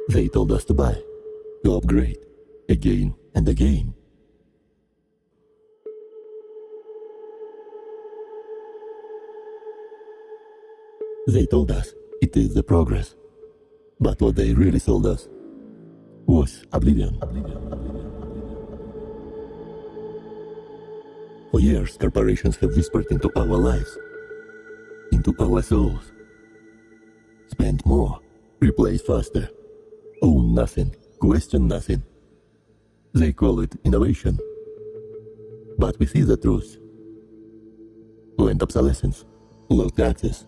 They told us to buy, to upgrade, again and again. They told us it is the progress, but what they really sold us was oblivion. For years, corporations have whispered into our lives, into our souls. Spend more, replace faster, own nothing, question nothing. They call it innovation. But we see the truth. Land obsolescence, locked access,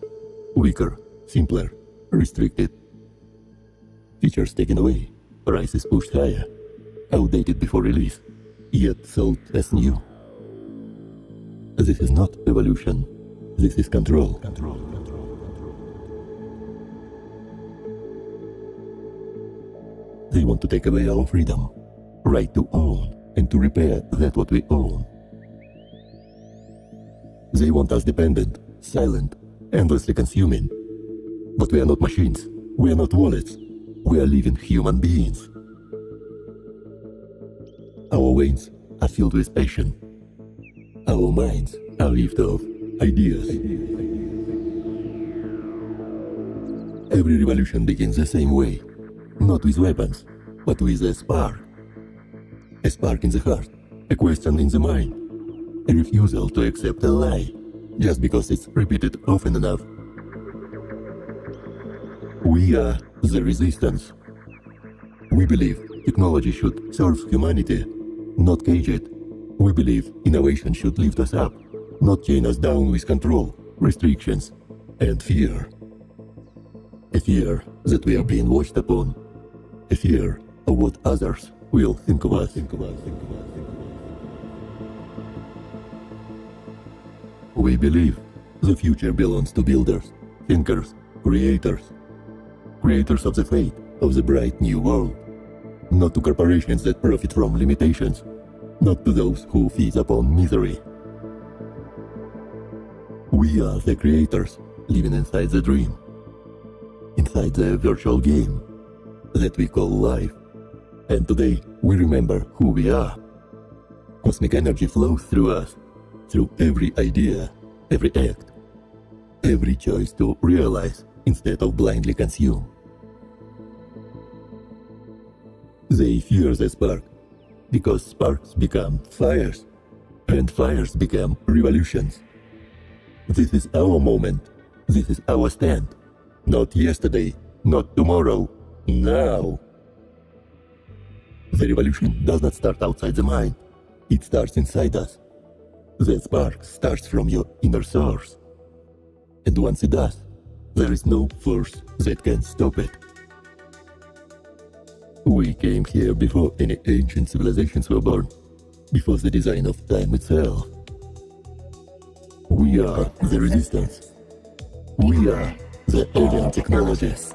weaker, simpler, restricted. Features taken away, prices pushed higher, outdated before release, yet sold as new. This is not evolution, this is control. They want to take away our freedom, right to own and to repair that what we own. They want us dependent, silent, endlessly consuming. But we are not machines, we are not wallets, we are living human beings. Our veins are filled with passion. Our minds are lived of ideas. Every revolution begins the same way, not with weapons, but with a spark. A spark in the heart, a question in the mind, a refusal to accept a lie, just because it's repeated often enough. We are the resistance. We believe technology should serve humanity, not cage it. We believe innovation should lift us up, not chain us down with control, restrictions, and fear. A fear that we are being watched upon. A fear of what others will think of us. We believe the future belongs to builders, thinkers, creators. Creators of the fate of the bright new world. Not to corporations that profit from limitations. Not to those who feast upon misery. We are the creators, living inside the dream. Inside the virtual game that we call life. And today we remember who we are. Cosmic energy flows through us, through every idea, every act, every choice to realize instead of blindly consume. They fear the spark, because sparks become fires, and fires become revolutions. This is our moment, this is our stand. Not yesterday, not tomorrow, now. The revolution does not start outside the mind, it starts inside us. The spark starts from your inner source. And once it does, there is no force that can stop it. We came here before any ancient civilizations were born, before the design of time itself. We are the resistance. We are the alien technologies.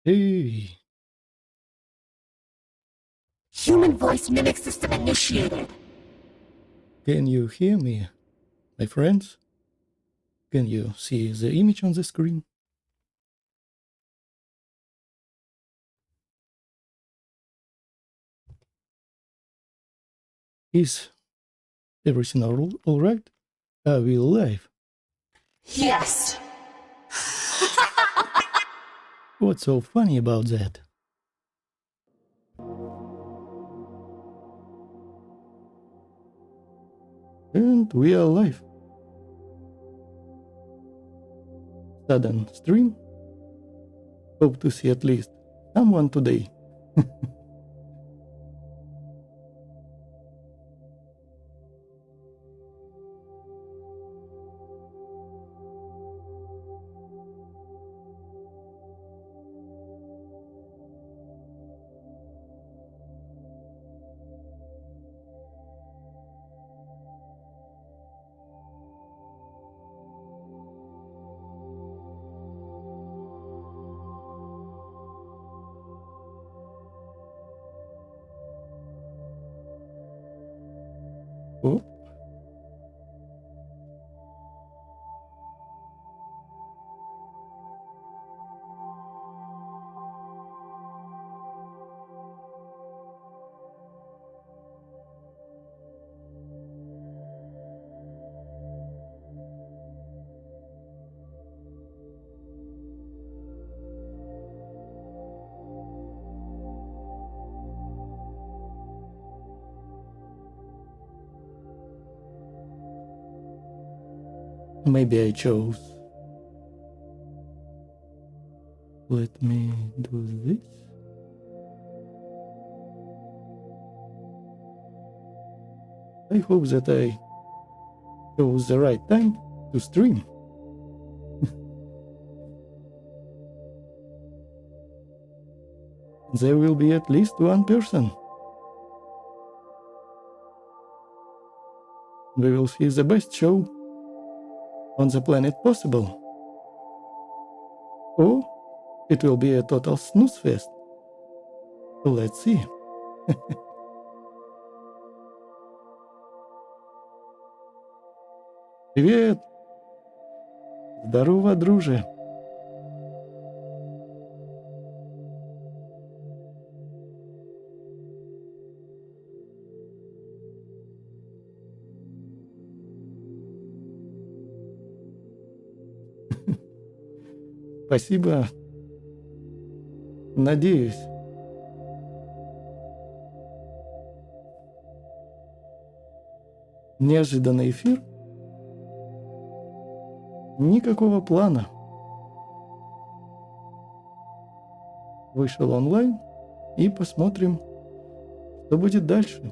Hey, Human voice mimic system initiated. can you hear me, my friends? Can you see the image on the screen? Is everything all right? Are we live? Yes. What's so funny about that? And we are live. Sudden stream. Hope to see at least someone today. Oh, maybe I chose. Let me do this. I hope that I chose the right time to stream. There will be at least one person. We will see the best show on the planet possible. Or it will be a total snooze fest. Let's see. Привет! Здорово, друже! Спасибо. Надеюсь. Неожиданный эфир. Никакого плана. Вышел онлайн и посмотрим, что будет дальше.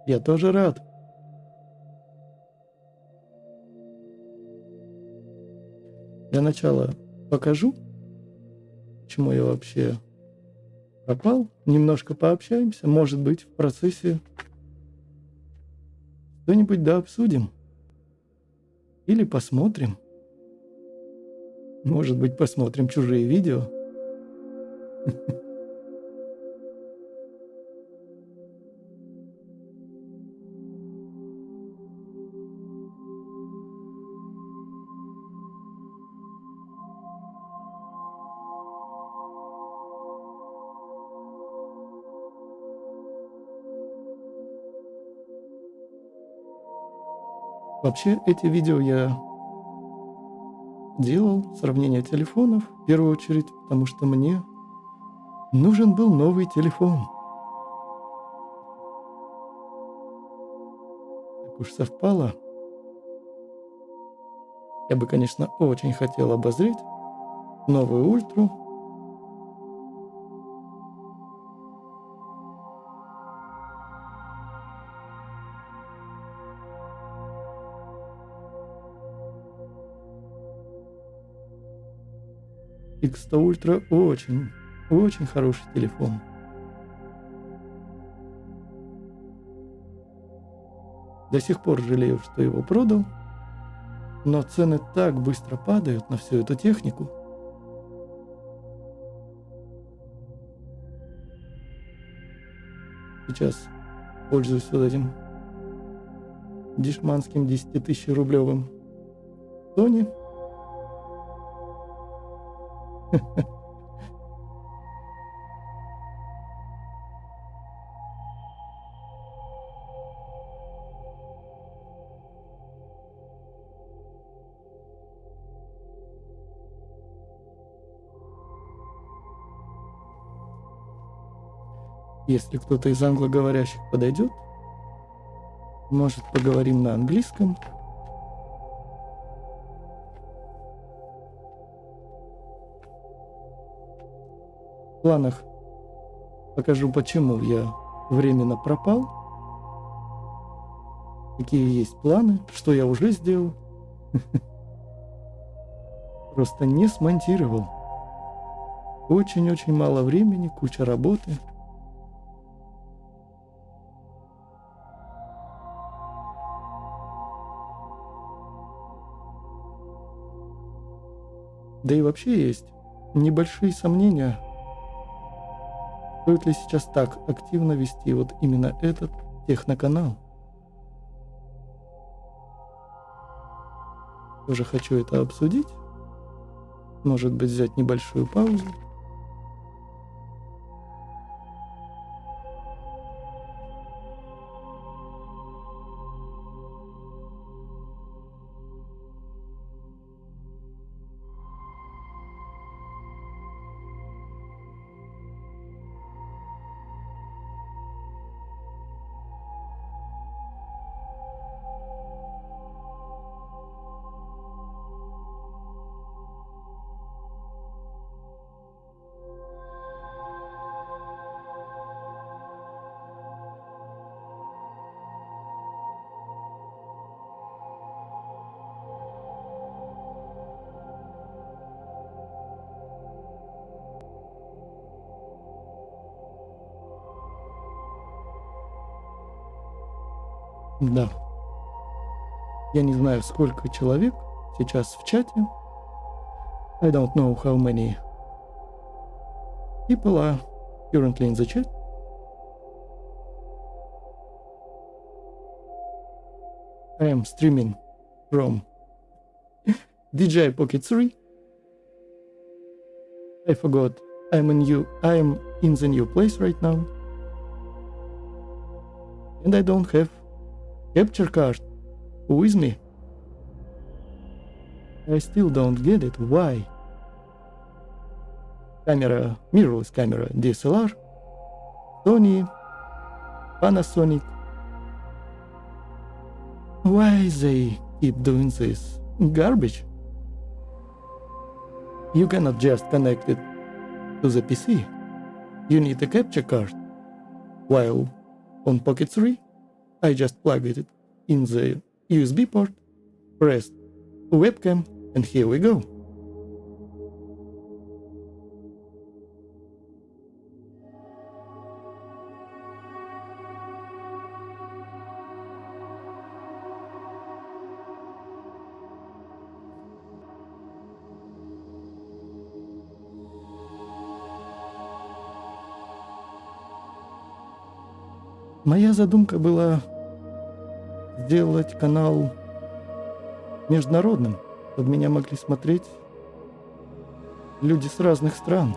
Я тоже рад. Для начала покажу, почему я вообще пропал. Немножко пообщаемся. Может быть, в процессе что-нибудь да обсудим. Или посмотрим. Может быть, посмотрим чужие видео. Вообще, эти видео я делал, сравнение телефонов, в первую очередь, потому что мне нужен был новый телефон. Так уж совпало. Я бы, конечно, очень хотел обозреть новую ультру. X100 Ultra очень, очень хороший телефон. До сих пор жалею, что его продал, но цены так быстро падают на всю эту технику. Сейчас пользуюсь вот этим дешманским 10-тысячерублевым Sony. Если кто-то из англоговорящих подойдет, может, поговорим на английском. В планах покажу, почему я временно пропал, какие есть планы, что я уже сделал. Просто не смонтировал. Очень-очень мало времени, куча работы. Да и вообще есть небольшие сомнения, стоит ли сейчас так активно вести вот именно этот техноканал. Тоже хочу это обсудить. Может быть, взять небольшую паузу. Да. Я не знаю, сколько человек сейчас в чате. I don't know how many people are currently in the chat. I am streaming from DJI Pocket 3. I forgot. I am in the new place right now. And I don't have capture card with me. I still don't get it. Why? Camera, mirrorless camera, DSLR, Sony, Panasonic. Why they keep doing this garbage? You cannot just connect it to the PC. You need a capture card. While on Pocket 3, I just plugged it in the USB port, pressed webcam, and here we go. Моя задумка была сделать канал международным, чтобы меня могли смотреть люди с разных стран.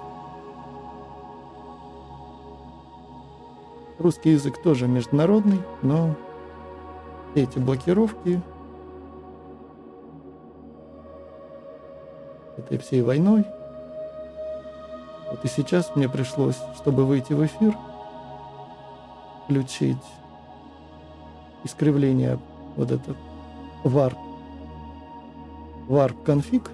Русский язык тоже международный, но эти блокировки этой всей войной. Вот и сейчас мне пришлось, чтобы выйти в эфир, включить искривление, вот это warp конфиг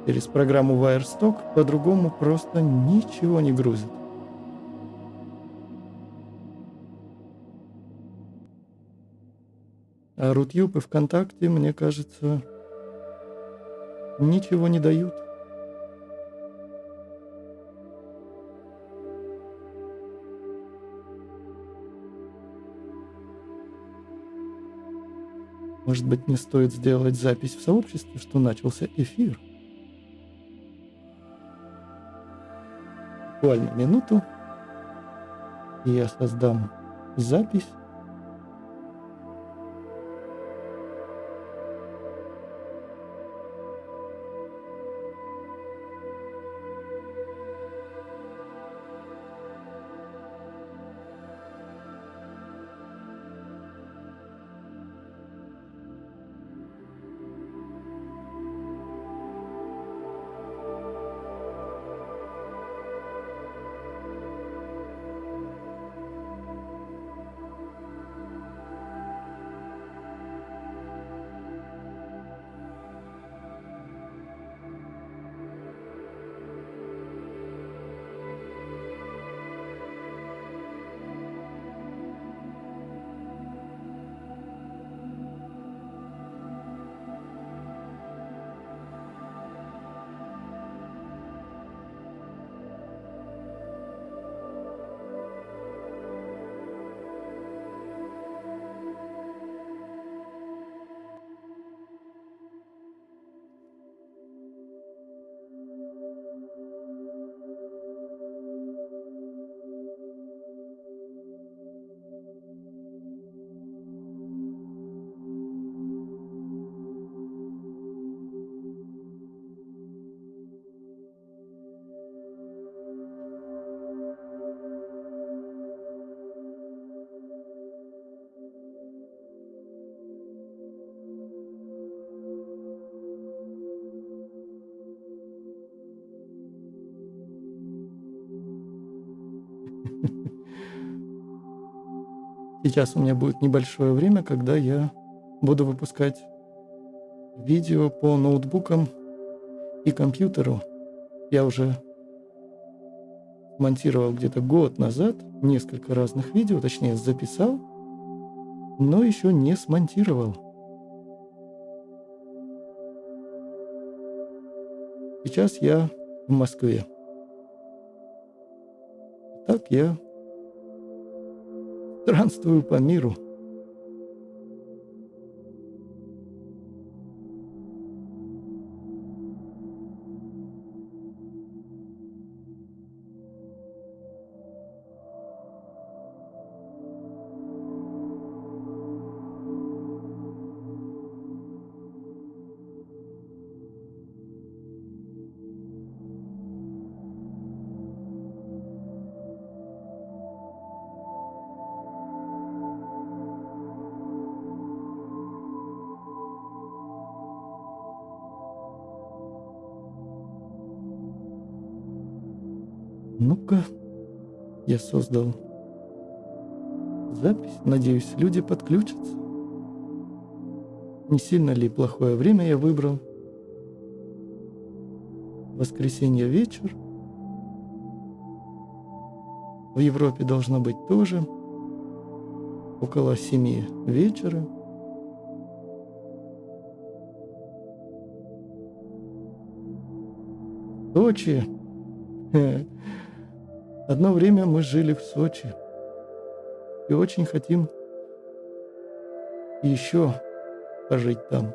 через программу Wirestock, по-другому просто ничего не грузит. А Рутюб и ВКонтакте, мне кажется, ничего не дают. Может быть, мне стоит сделать запись в сообществе, что начался эфир? Буквально минуту, и я создам запись. Сейчас у меня будет небольшое время, когда я буду выпускать видео по ноутбукам и компьютеру. Я уже монтировал где-то год назад несколько разных видео, точнее записал, но еще не смонтировал. Сейчас я в Москве. Так я странствую по миру. Ну-ка, я создал запись. Надеюсь, люди подключатся. Не сильно ли плохое время я выбрал? Воскресенье вечер. В Европе должно быть тоже около 7 вечера. Сочи. Одно время мы жили в Сочи и очень хотим еще пожить там.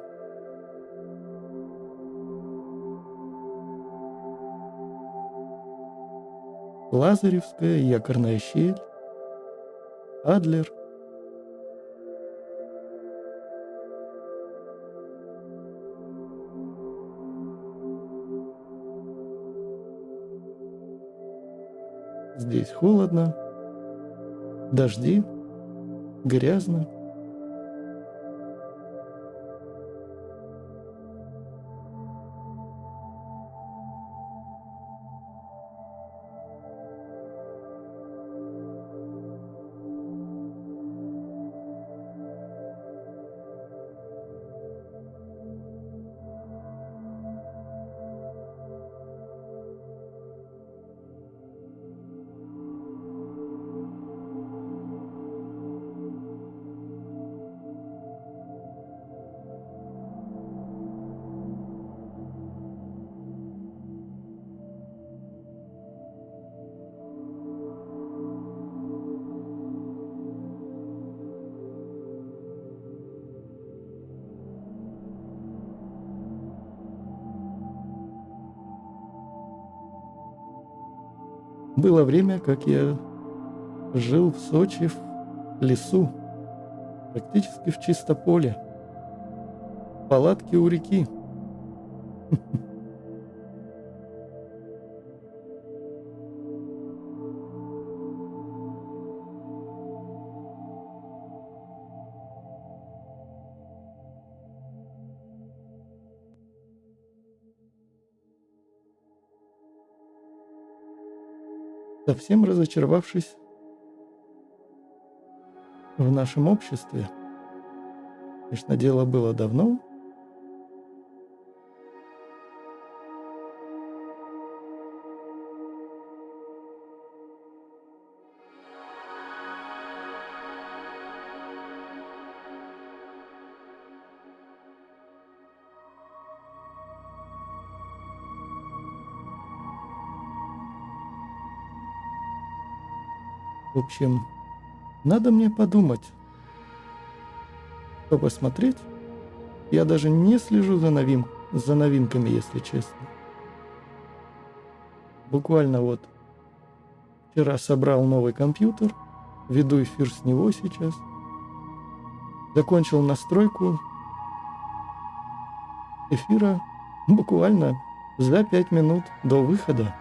Лазаревская, Якорная щель, Адлер. Здесь холодно, дожди, грязно. Было время, как я жил в Сочи в лесу, практически в чистополе, в палатке у реки. Совсем разочаровавшись в нашем обществе, конечно, дело было давно, в общем, надо мне подумать, что посмотреть. Я даже не слежу за новинками, если честно. Буквально вот вчера собрал новый компьютер, веду эфир с него сейчас. Закончил настройку эфира буквально за 5 минут до выхода.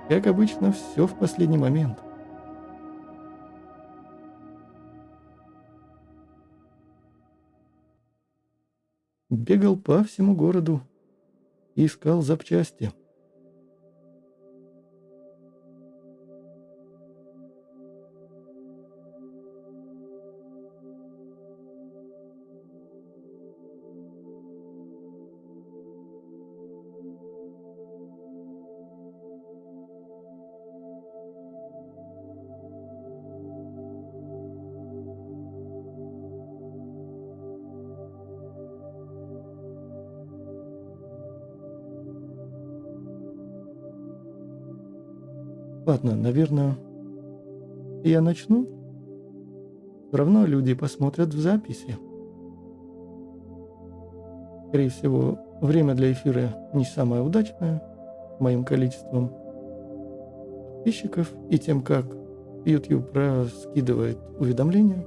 Как обычно, все в последний момент. Бегал по всему городу и искал запчасти. Ладно, наверное, я начну. Все равно люди посмотрят в записи. Скорее всего, время для эфира не самое удачное моим количеством подписчиков и тем, как YouTube раскидывает уведомления.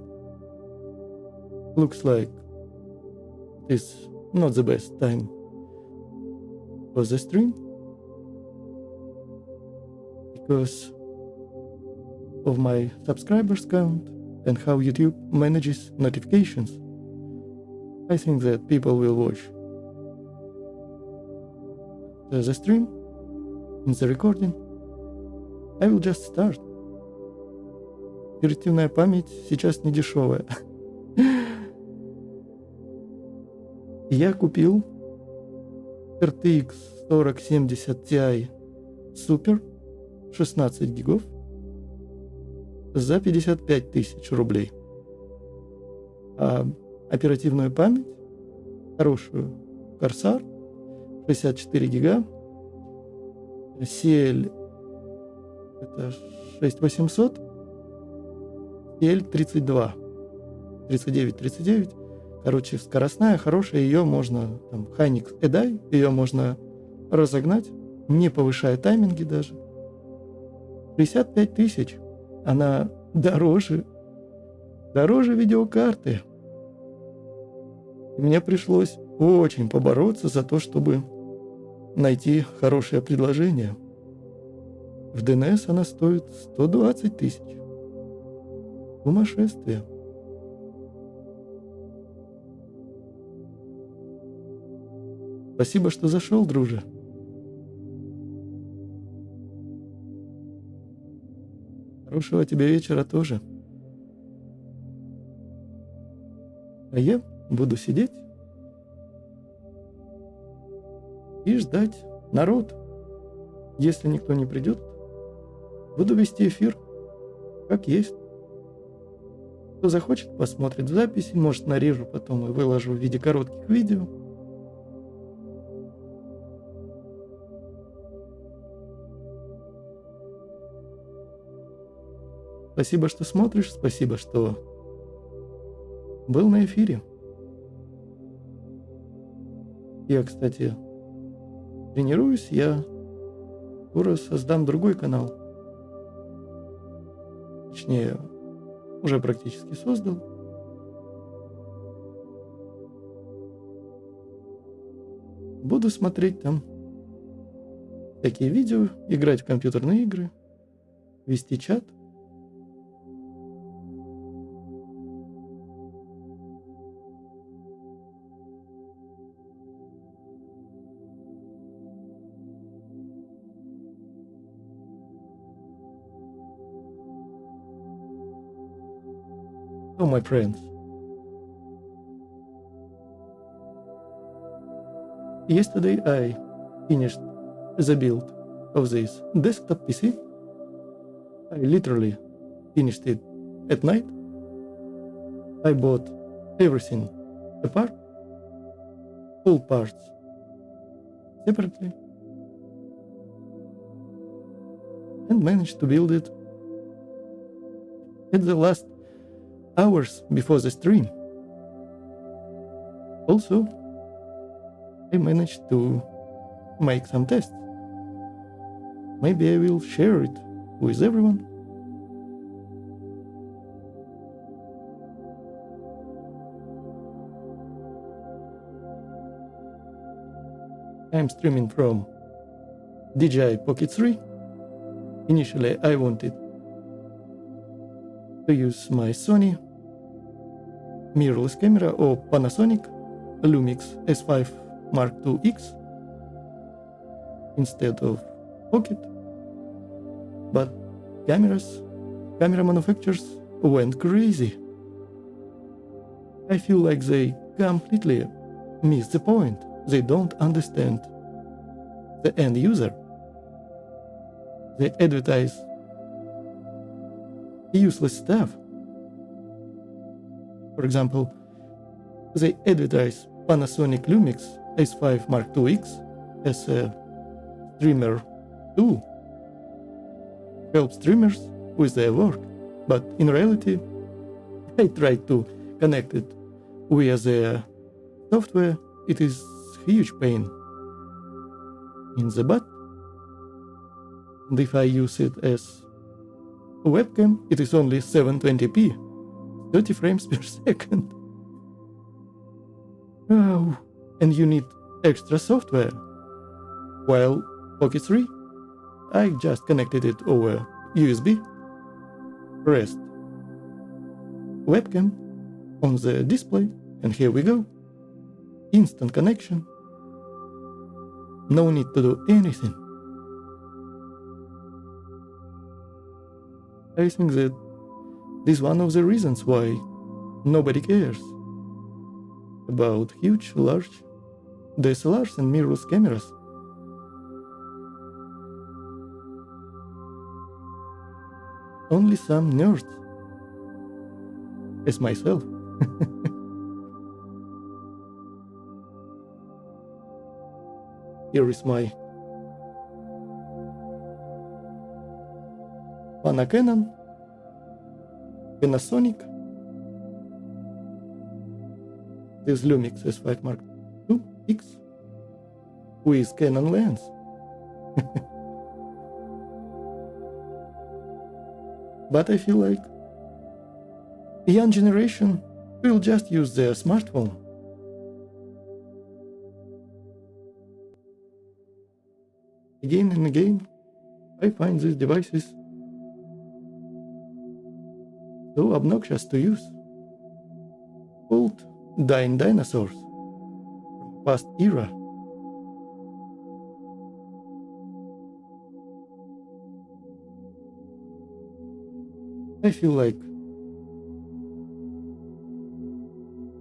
Looks like this not the best time for the stream. Because of my subscribers count and how YouTube manages notifications, I think that people will watch the stream in the recording. I will just start. Оперативная память сейчас не дешевая. Я купил RTX 4070 Ti Super 16 гигов за 55 тысяч рублей. А оперативную память, хорошую, Corsair, 64 гига, CL это 6800, CL 32, 39. Короче, скоростная, хорошая, ее можно, там, Hynix EDI, ее можно разогнать, не повышая тайминги даже. 65 тысяч. Она дороже видеокарты. И мне пришлось очень побороться за то, чтобы найти хорошее предложение. В ДНС она стоит 120 тысяч. Сумасшествие. Спасибо, что зашел, друже. Хорошего тебе вечера тоже. А я буду сидеть и ждать народ. Если никто не придет, буду вести эфир, как есть. Кто захочет, посмотрит в записи, может, нарежу потом и выложу в виде коротких видео. Спасибо, что смотришь, спасибо, что был на эфире. Я, кстати, тренируюсь, я скоро создам другой канал. Точнее, уже практически создал. Буду смотреть там такие видео, играть в компьютерные игры, вести чат. So, my friends, yesterday I finished the build of this desktop PC. I literally finished it at night. I bought everything apart, all parts separately, and managed to build it at the last hours before the stream. Also, I managed to make some tests. Maybe I will share it with everyone. I'm streaming from DJI Pocket 3. Initially, I wanted to use my Sony mirrorless camera or Panasonic Lumix S5 Mark II X instead of Pocket, but camera manufacturers went crazy. I feel like they completely miss the point. They don't understand the end user. They advertise useless stuff. For example, they advertise Panasonic Lumix S5 Mark II X as a streamer tool. Help streamers with their work, but in reality, I tried to connect it via their software. It is huge pain in the butt. And if I use it as a webcam, it is only 720p, 30 frames per second. Oh, and you need extra software. While Pocket 3, I just connected it over USB, pressed webcam on the display, and here we go. Instant connection. No need to do anything. I think that this is one of the reasons why nobody cares about huge, large DSLRs and mirrorless cameras. Only some nerds, as myself. Here is my Canon, Panasonic, this Lumix S5 Mark II X with Canon lens. But I feel like the young generation will just use their smartphone. Again and again, I find these devices so obnoxious to use. Old, dying dinosaurs from past era. I feel like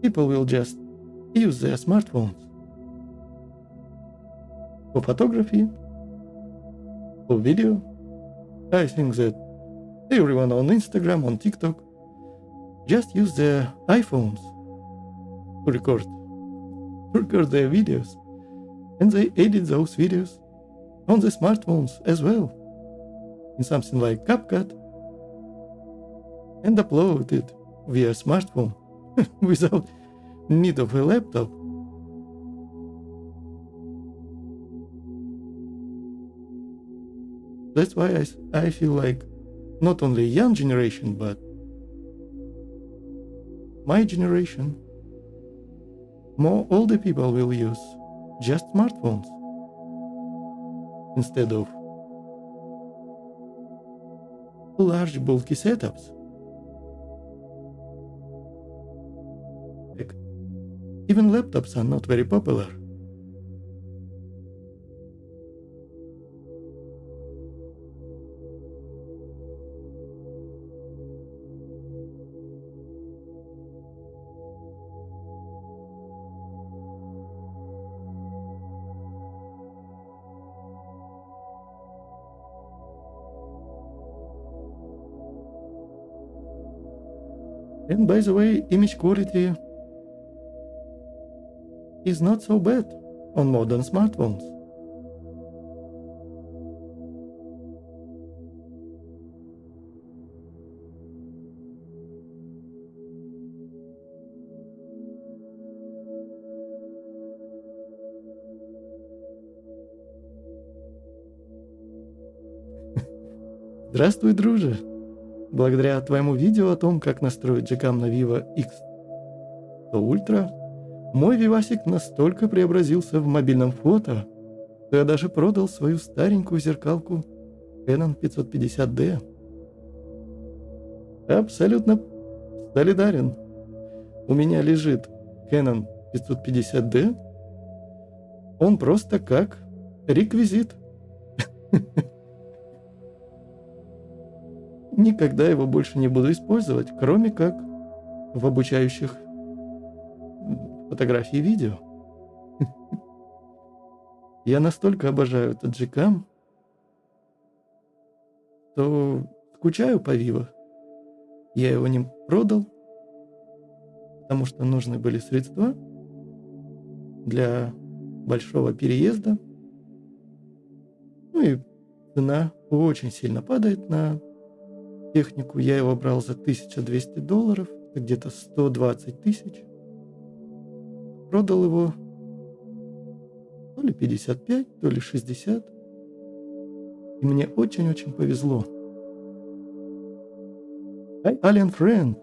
people will just use their smartphones for photography, for video. I think that everyone on Instagram, on TikTok, just use their iPhones to record their videos, and they edit those videos on the smartphones as well, in something like CapCut, and upload it via smartphone without need of a laptop. That's why I feel like not only young generation, but my generation, more older people will use just smartphones instead of large bulky setups. Like, even laptops are not very popular. And by the way, image quality is not so bad on modern smartphones. Здравствуй, друже! Благодаря твоему видео о том, как настроить джекам на Vivo X100 Ultra, мой вивасик настолько преобразился в мобильном фото, что я даже продал свою старенькую зеркалку Canon 550D. Абсолютно солидарен. У меня лежит Canon 550D. Он просто как реквизит. Никогда его больше не буду использовать, кроме как в обучающих фотографии и видео. Я настолько обожаю этот джекам, что скучаю по Vivo. Я его не продал, потому что нужны были средства для большого переезда. Ну и цена очень сильно падает на технику. Я его брал за $1200, где-то 120 тысяч. Продал его то ли 55, то ли 60. И мне очень-очень повезло. Hi, Alien friend.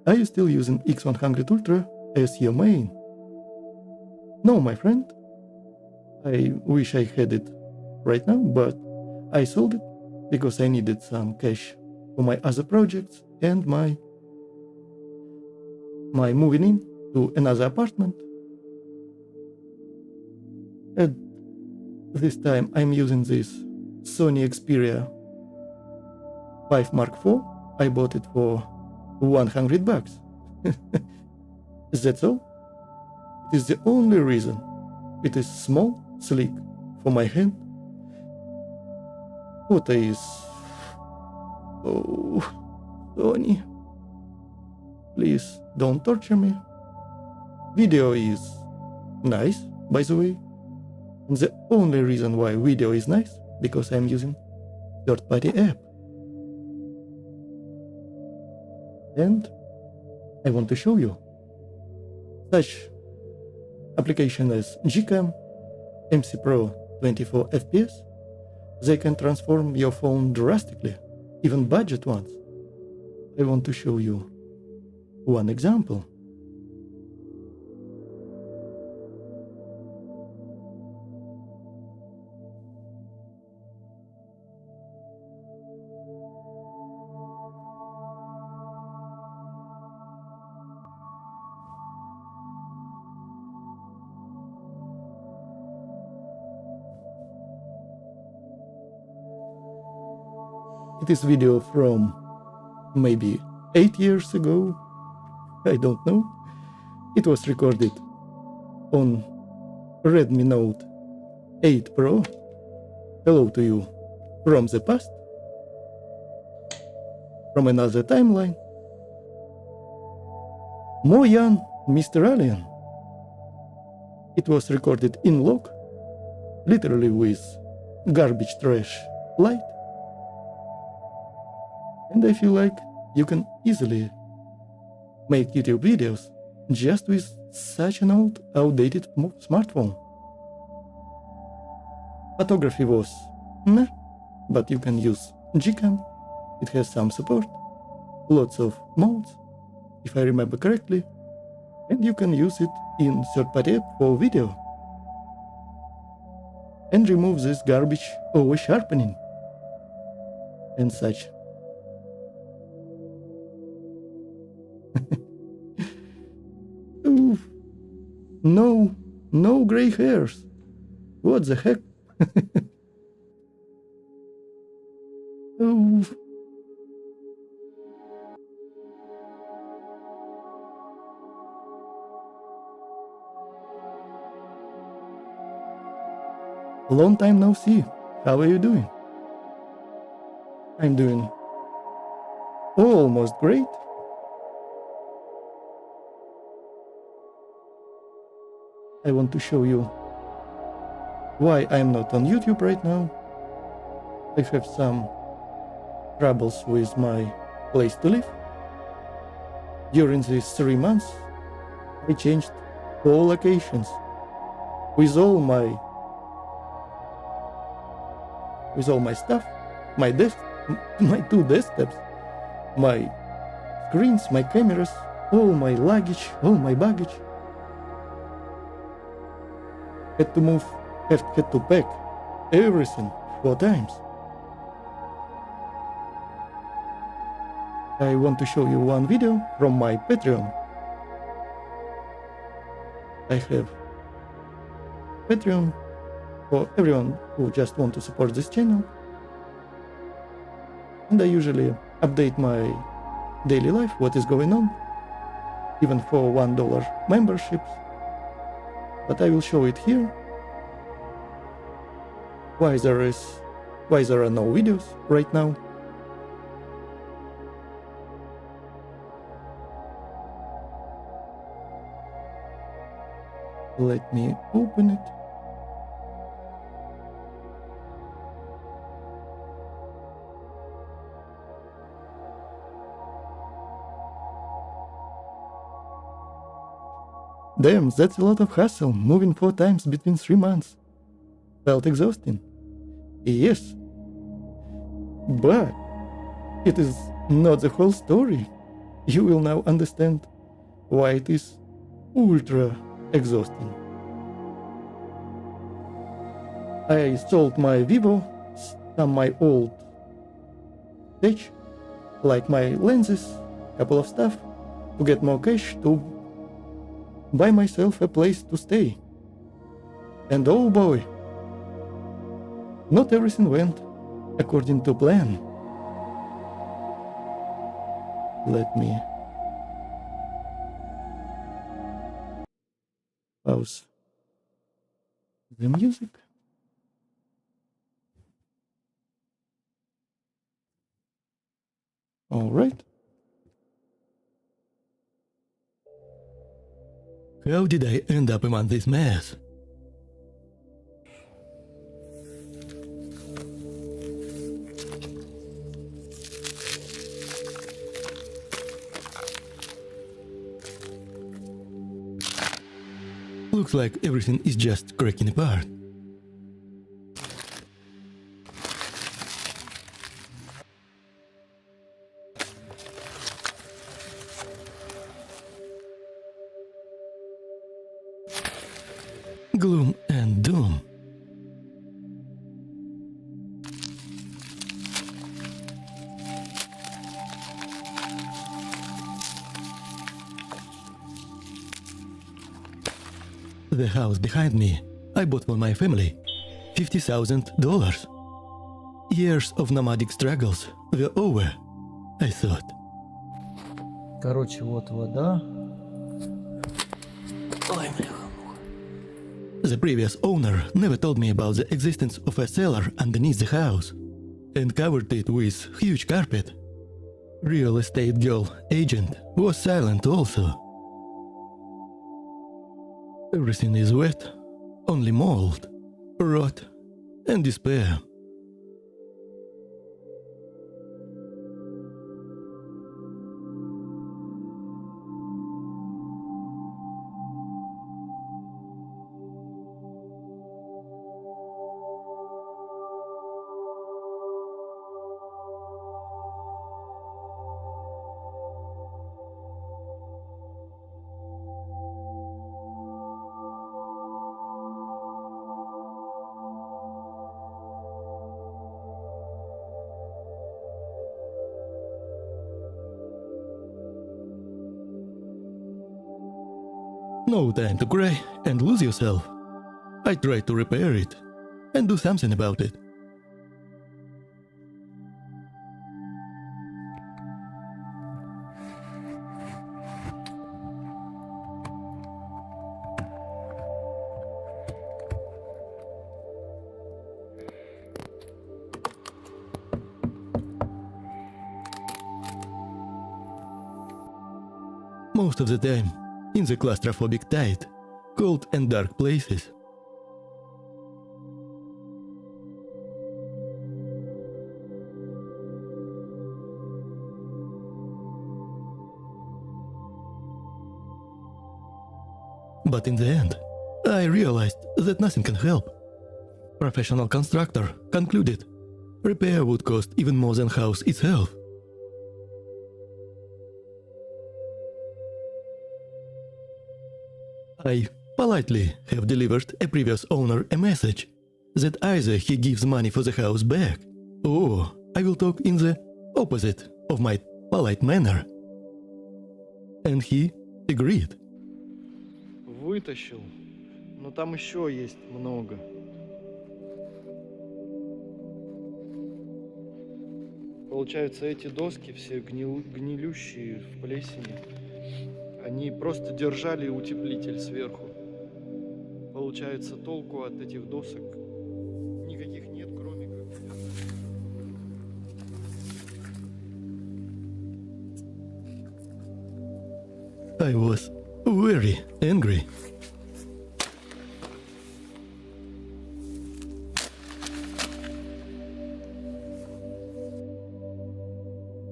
Are you still using X100 Ultra as your main? No, my friend. I wish I had it right now, but I sold it because I needed some cash for my other projects and my moving in to another apartment. At this time I'm using this Sony Xperia 5 Mark IV. I bought it for $100. That's all. It is the only reason. It is small, sleek for my hand. Photo is... Oh, Sony. Please don't torture me. Video is nice, by the way. And the only reason why video is nice, because I'm using third-party app. And I want to show you such application as Gcam, MC Pro 24 FPS. They can transform your phone drastically, even budget ones. I want to show you one example. It is video from maybe 8 years ago. I don't know. It was recorded on Redmi Note 8 Pro. Hello to you from the past, from another timeline. Moyan, Mr. Alien. It was recorded in log, literally with garbage trash light. And I feel like you can easily make YouTube videos just with such an old, outdated smartphone. Photography was meh, but you can use Gcam. It has some support, lots of modes, if I remember correctly, and you can use it in third-party app for video and remove this garbage over sharpening and such. Oof. No gray hairs. What the heck? Oof. Long time no see. How are you doing? I'm doing almost great. I want to show you why I'm not on YouTube right now. I have some troubles with my place to live. During these 3 months, I changed all locations with all my stuff, my desk, my 2 desktops, my screens, my cameras, all my luggage, all my baggage. Had to move, had to pack everything 4 times. I want to show you one video from my Patreon. I have Patreon for everyone who just want to support this channel. And I usually update my daily life, what is going on, even for $1 memberships. But I will show it here. Why there are no videos right now. Let me open it. Damn, that's a lot of hassle, moving 4 times between 3 months. Felt exhausting. Yes. But it is not the whole story. You will now understand why it is ultra exhausting. I sold my Vivo, some my old tech, like my lenses, couple of stuff, to get more cash to buy myself a place to stay. And oh boy, not everything went according to plan. Let me pause the music. All right. How did I end up among this mess? Looks like everything is just cracking apart. Gloom and doom. The house behind me, I bought for my family. $50,000. Years of nomadic struggles were over, I thought. Короче, вот вода. The previous owner never told me about the existence of a cellar underneath the house and covered it with huge carpet. Real estate girl agent was silent also. Everything is wet, only mold, rot, and despair. No time to cry and lose yourself. I try to repair it and do something about it. Most of the time, in the claustrophobic tight, cold and dark places. But in the end, I realized that nothing can help. Professional constructor concluded repair would cost even more than house itself. I politely have delivered a previous owner a message that either he gives money for the house back, or I will talk in the opposite of my polite manner. And he agreed. Вытащил, но там еще есть много. Получается, эти доски все гнилющие в плесени. Они просто держали утеплитель сверху. Получается, толку от этих досок никаких нет, кроме как... I was very angry.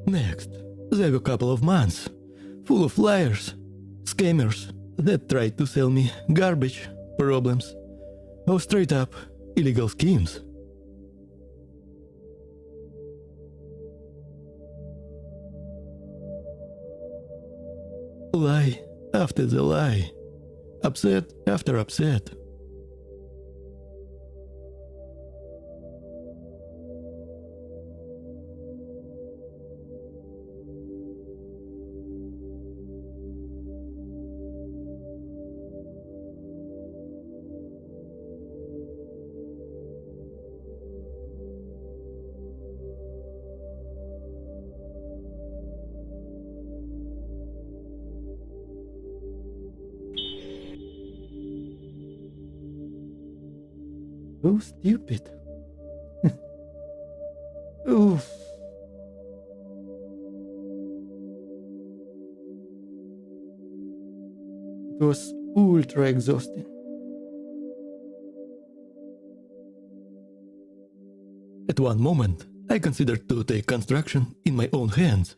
Next, there were a couple of months full of liars, scammers that tried to sell me garbage, problems, or straight up illegal schemes. Lie after the lie, upset after upset. So stupid. Oof. It was ultra exhausting. At one moment, I considered to take construction in my own hands.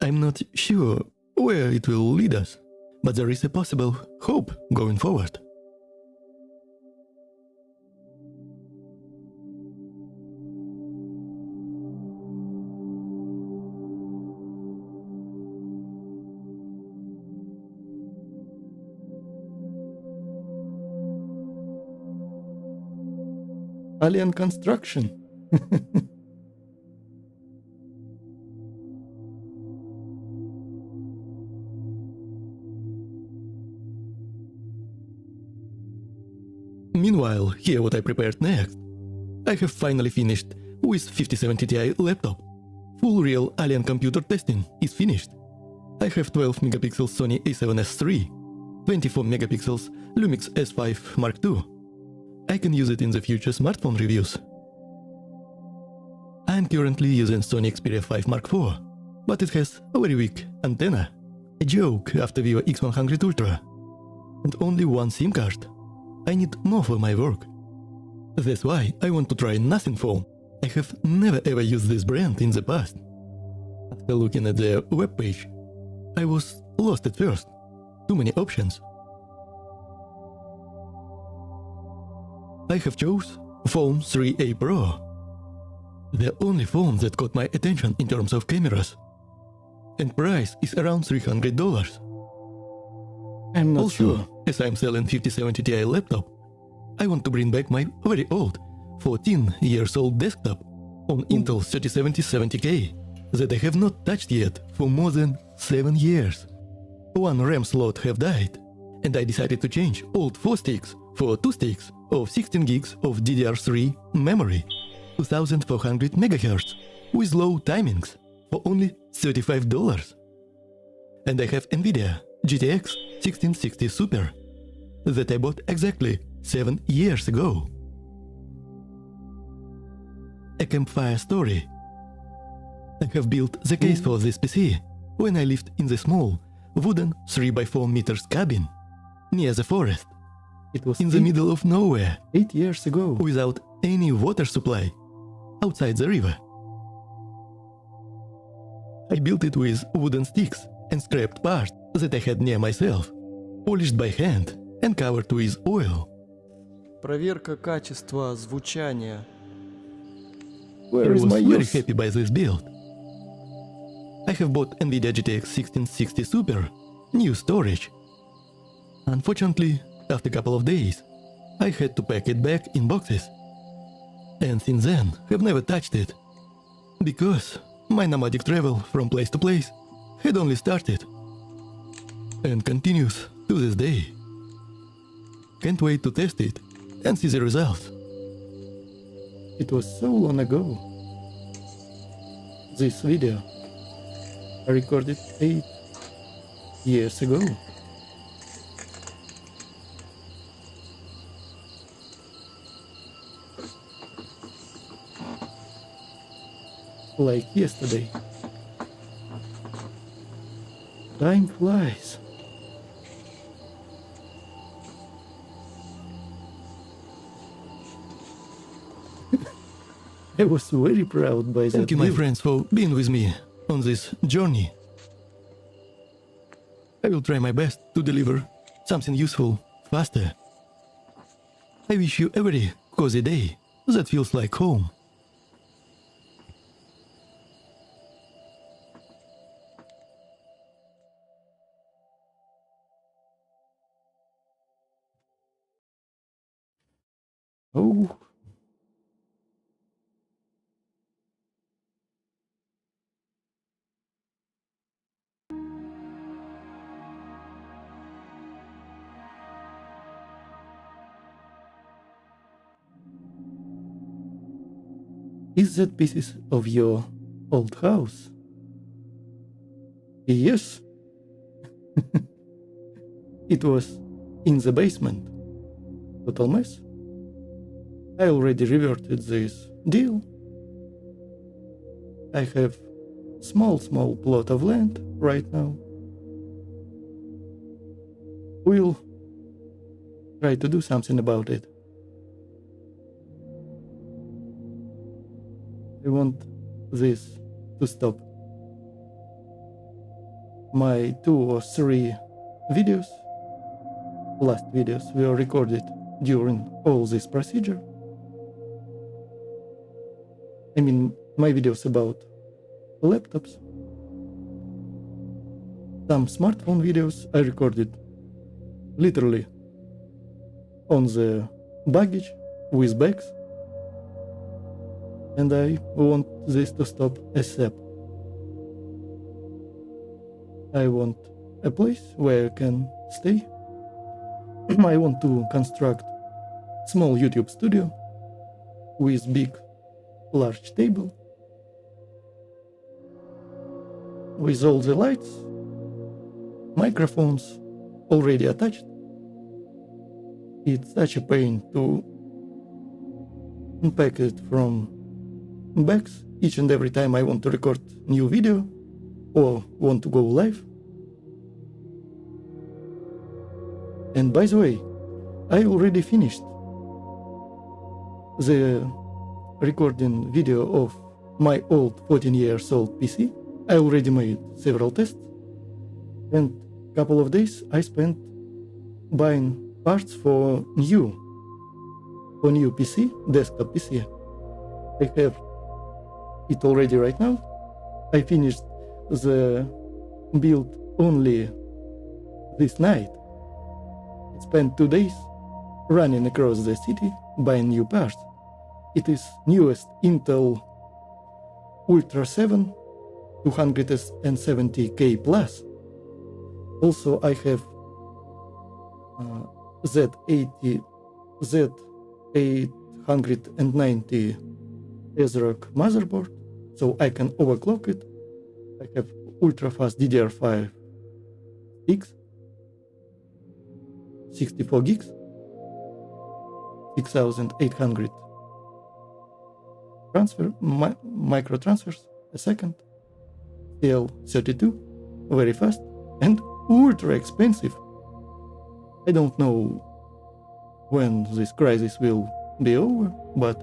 I'm not sure where it will lead us, but there is a possible hope going forward. Alien construction. Meanwhile, here what I prepared next. I have finally finished with 5070 Ti laptop. Full real Alien computer testing is finished. I have 12 megapixels Sony a7S III, 24 megapixels Lumix S5 Mark II. I can use it in the future smartphone reviews. I'm currently using Sony Xperia 5 Mark IV, but it has a very weak antenna. A joke after Vivo X100 Ultra. And only one SIM card. I need more for my work. That's why I want to try Nothing phone. I have never ever used this brand in the past. After looking at their webpage, I was lost at first. Too many options. I have chose Phone 3A Pro. The only phone that caught my attention in terms of cameras. And price is around $300. I'm not Also, sure. as I'm selling 5070 Ti laptop, I want to bring back my very old, 14 years old desktop on Intel 3070-70K that I have not touched yet for more than 7 years. One RAM slot have died, and I decided to change old 4 sticks for 2 sticks of 16 gigs of DDR3 memory, 2400 MHz, with low timings for only $35. And I have NVIDIA GTX 1660 Super that I bought exactly 7 years ago. A campfire story. I have built the case for this PC when I lived in the small wooden 3x4 meters cabin near the forest. It was In the middle of nowhere, 8 years ago. without any water supply, outside the river. I built it with wooden sticks and scraped parts that I had near myself, polished by hand and covered with oil. Проверка качества звучания. Where I is was my very use? happy by this build. I have bought NVIDIA GTX 1660 Super, new storage. Unfortunately, after a couple of days, I had to pack it back in boxes. And since then, have never touched it. Because my nomadic travel from place to place had only started. And continues to this day. Can't wait to test it and see the results. It was so long ago. This video I recorded 8 years ago. Like yesterday. Time flies. I was very proud by that. Thank you, my build. friends, for being with me on this journey. I will try my best to deliver something useful faster. I wish you a very cozy day that feels like home. Oh. Is that pieces of your old house? Yes. It was in the basement. Total mess. I already reverted this deal. I have small plot of land right now. We'll try to do something about it. I want this to stop. My 2 or 3 videos, last videos, were recorded during all this procedure. I mean, my videos about laptops. Some smartphone videos I recorded literally on the baggage with bags. And I want this to stop ASAP. I want a place where I can stay. I want to construct small YouTube studio with big, large table, with all the lights, microphones already attached. It's such a pain to unpack it from bags each and every time I want to record new video or want to go live. And by the way, I already finished the recording video of my old 14 years old PC. I already made several tests, and a couple of days I spent buying parts for new PC, desktop PC. I have it already right now. I finished the build only this night. It spent 2 days running across the city buying new parts. It is newest Intel Ultra 7 270K plus. Also I have Z80, Z890 ASRock motherboard, so I can overclock it. I have ultra fast DDR5 sticks, 64 gigs, 6800 micro transfers a second, TL32, very fast and ultra expensive. I don't know when this crisis will be over, but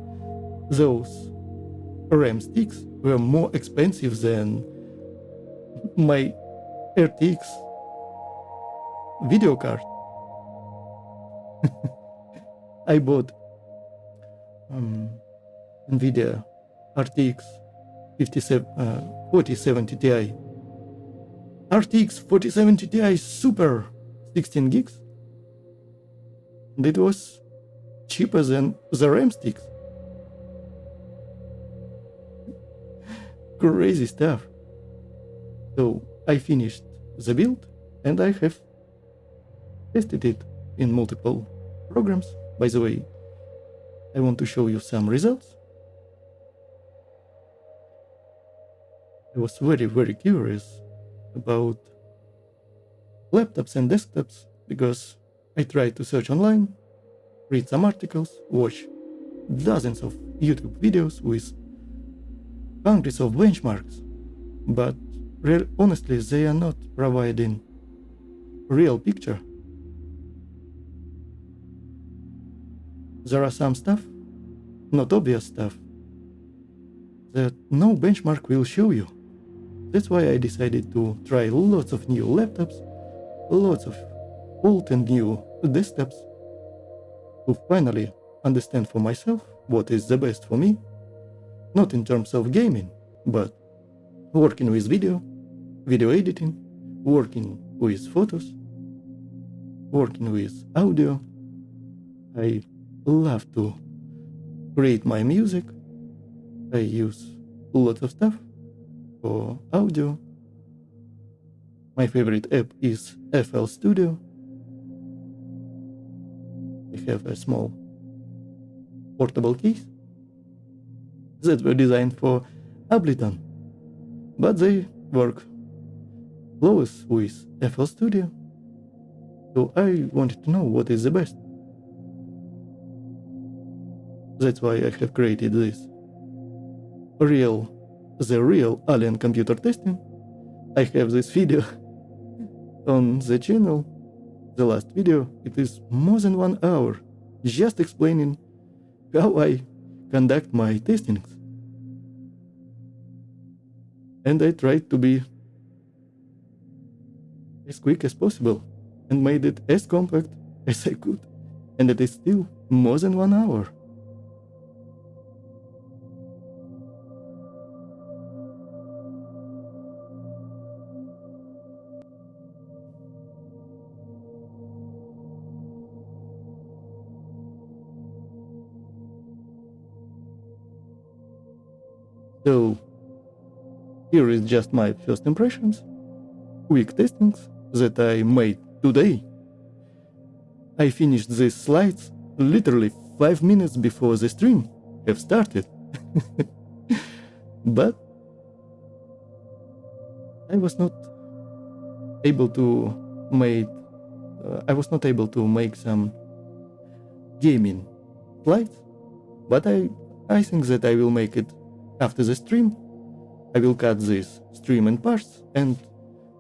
those RAM sticks were more expensive than my RTX video card. I bought NVIDIA RTX 4070 Ti. RTX 4070 Ti Super 16 gigs. And it was cheaper than the RAM sticks. Crazy stuff. So I finished the build and I have tested it in multiple programs. By the way, I want to show you some results. I was very curious about laptops and desktops because I tried to search online, read some articles, watch dozens of YouTube videos with hundreds of benchmarks, but honestly they are not providing real picture. There are some stuff, not obvious stuff, that no benchmark will show you. That's why I decided to try lots of new laptops, lots of old and new desktops, to finally understand for myself what is the best for me, not in terms of gaming, but working with video editing, working with photos, working with audio. I love to create my music. I use a lot of stuff for audio. My favorite app is FL Studio. I have a small portable keys that were designed for Ableton, but they work close with FL Studio. So I wanted to know what is the best. That's why I have created this. The real alien computer testing. I have this video on the channel. The last video, it is more than 1 hour, just explaining how I conduct my testings. And I tried to be as quick as possible and made it as compact as I could. And it is still more than 1 hour. So, here is just my first impressions, quick testings that I made today. I finished these slides literally 5 minutes before the stream have started. But I was not able to make some gaming slides, but I think that I will make it after the stream. I will cut this stream in parts and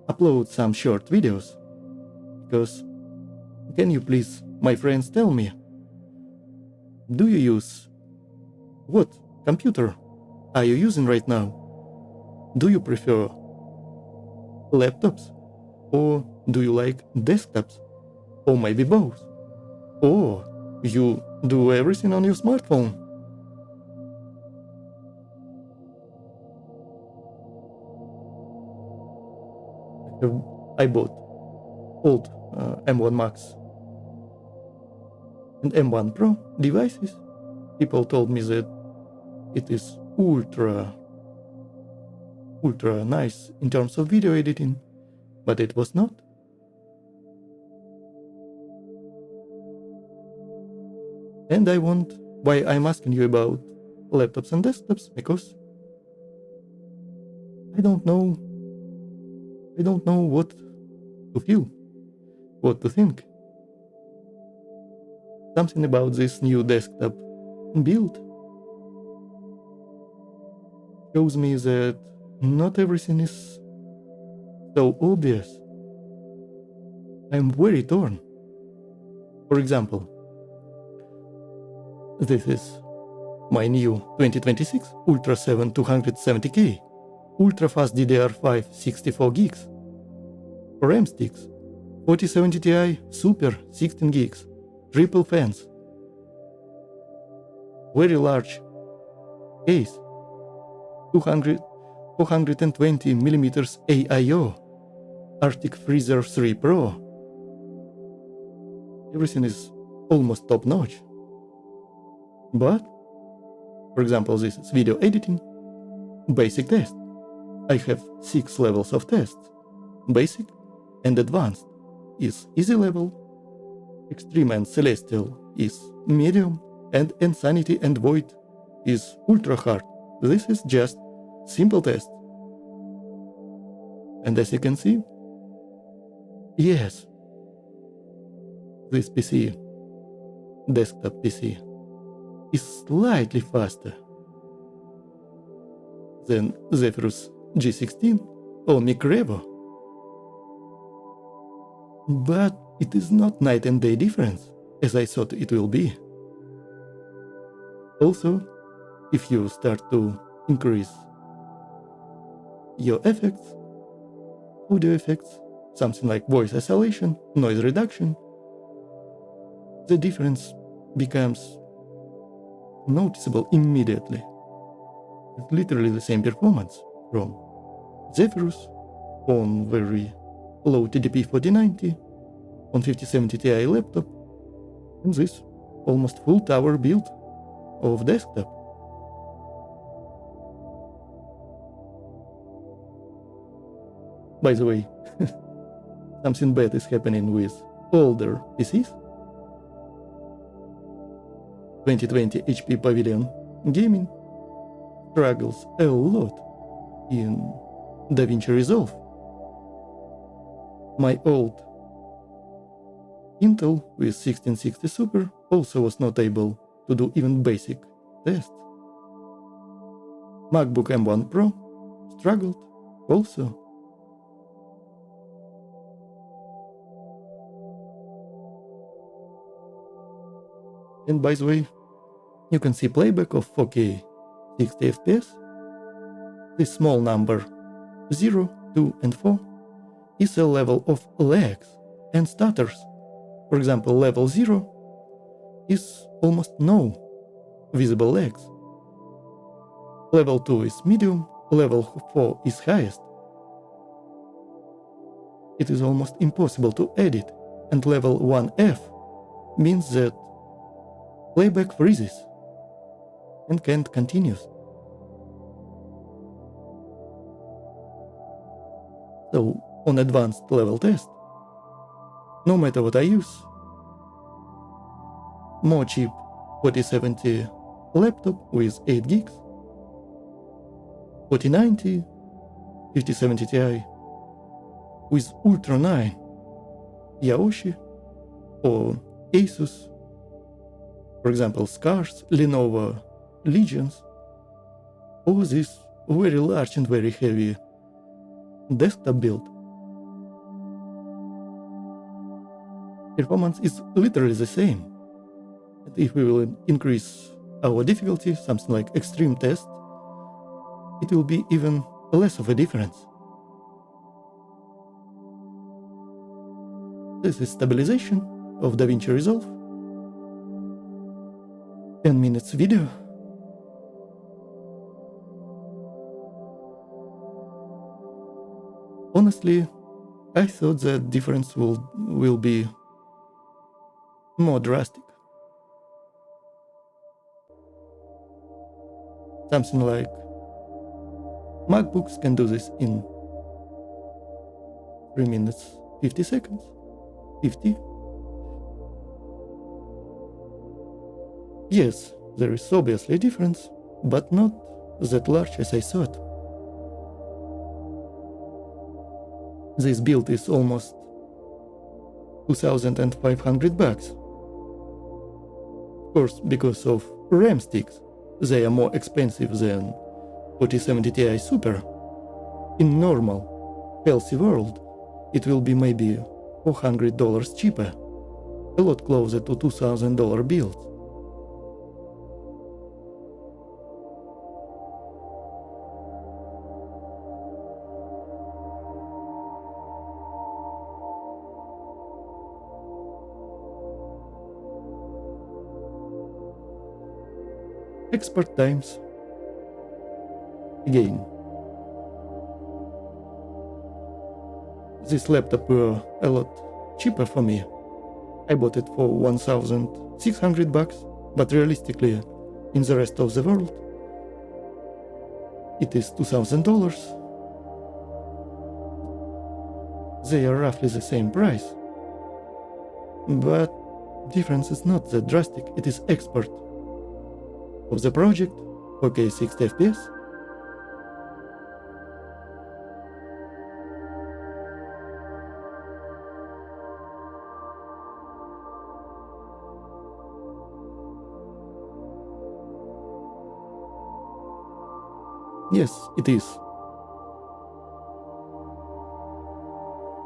upload some short videos. Because, can you please, my friends, tell me, do you use, what computer are you using right now? Do you prefer laptops? Or do you like desktops? Or maybe both? Or you do everything on your smartphone? I bought old M1 Max and M1 Pro devices. People told me that it is ultra nice in terms of video editing, but it was not. And why I'm asking you about laptops and desktops, because I don't know what to feel, what to think. Something about this new desktop build shows me that not everything is so obvious. I'm very torn. For example, this is my new 2026 Ultra 7 270K, ultra fast DDR5 64 gigs, RAM sticks, 4070 Ti Super 16 gigs, triple fans, very large case, 420 millimeters AIO, Arctic Freezer 3 Pro. Everything is almost top notch. But, for example, this is video editing, basic test. I have 6 levels of tests. Basic and advanced is easy level, extreme and celestial is medium, and insanity and void is ultra hard. This is just simple test. And as you can see, yes, this PC, desktop PC, is slightly faster than Zephyrus G16 or Micrevo. But it is not night and day difference, as I thought it will be. Also, if you start to increase your effects, audio effects, something like voice isolation, noise reduction, the difference becomes noticeable immediately. It's literally the same performance from Zephyrus on very low TDP 4090 on 5070 Ti laptop and this almost full tower build of desktop. By the way, something bad is happening with older PCs. 2020 HP Pavilion Gaming struggles a lot in DaVinci Resolve. My old Intel with 1660 Super also was not able to do even basic tests. MacBook M1 Pro struggled also. And by the way, you can see playback of 4K 60 FPS. This small number 0, 2 and 4 is a level of lags and stutters. For example, level 0 is almost no visible lags. Level 2 is medium, level 4 is highest. It is almost impossible to edit, and level 1F means that playback freezes and can't continue. So, on advanced level test, no matter what I use, more cheap 4070 laptop with 8 gigs, 4090, 5070 Ti with Ultra 9, Yaoshi or Asus, for example, Scars, Lenovo Legions, or this very large and very heavy desktop build. Performance is literally the same. And if we will increase our difficulty, something like extreme test, it will be even less of a difference. This is stabilization of DaVinci Resolve. 10 minutes video. Honestly, I thought that difference will be more drastic. Something like MacBooks can do this in 3 minutes 50 seconds, 50. Yes, there is obviously a difference, but not that large as I thought. This build is almost $2,500. Of course, because of RAM sticks, they are more expensive than 4070 Ti Super. In normal, healthy world, it will be maybe $400 cheaper, a lot closer to $2,000 build. Export times. Again, this laptop were a lot cheaper for me. I bought it for $1,600, but realistically, in the rest of the world, it is $2,000. They are roughly the same price, but difference is not that drastic. It is export of the project, 4K 60 FPS. Yes, it is.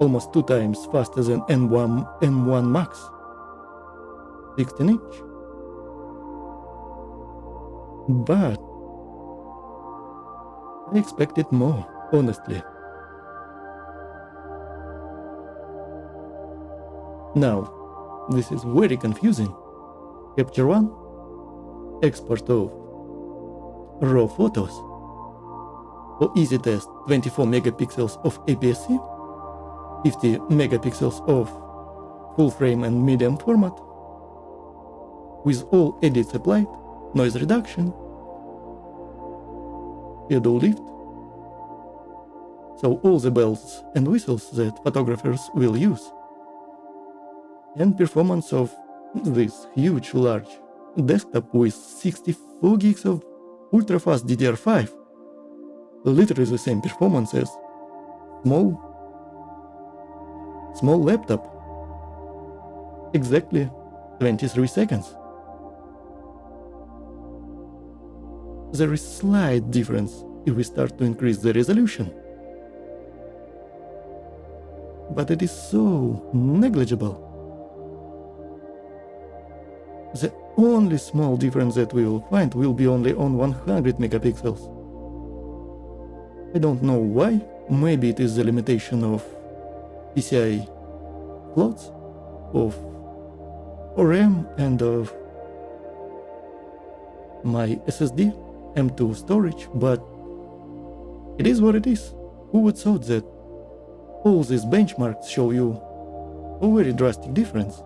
Almost 2 times faster than M1 Max. 16-inch. But I expected more, honestly. Now, this is very confusing. Capture One, export of raw photos. For easy test, 24 megapixels of APS-C, 50 megapixels of full frame and medium format, with all edits applied, noise reduction, shadow lift, so all the bells and whistles that photographers will use, and performance of this huge large desktop with 64 gigs of ultra-fast DDR5, literally the same performance as small laptop, exactly 23 seconds. There is slight difference if we start to increase the resolution, but it is so negligible. The only small difference that we will find will be only on 100 megapixels. I don't know why, maybe it is the limitation of PCI slots, of RAM and of my SSD, M2 storage, but it is what it is. Who would thought that all these benchmarks show you a very drastic difference?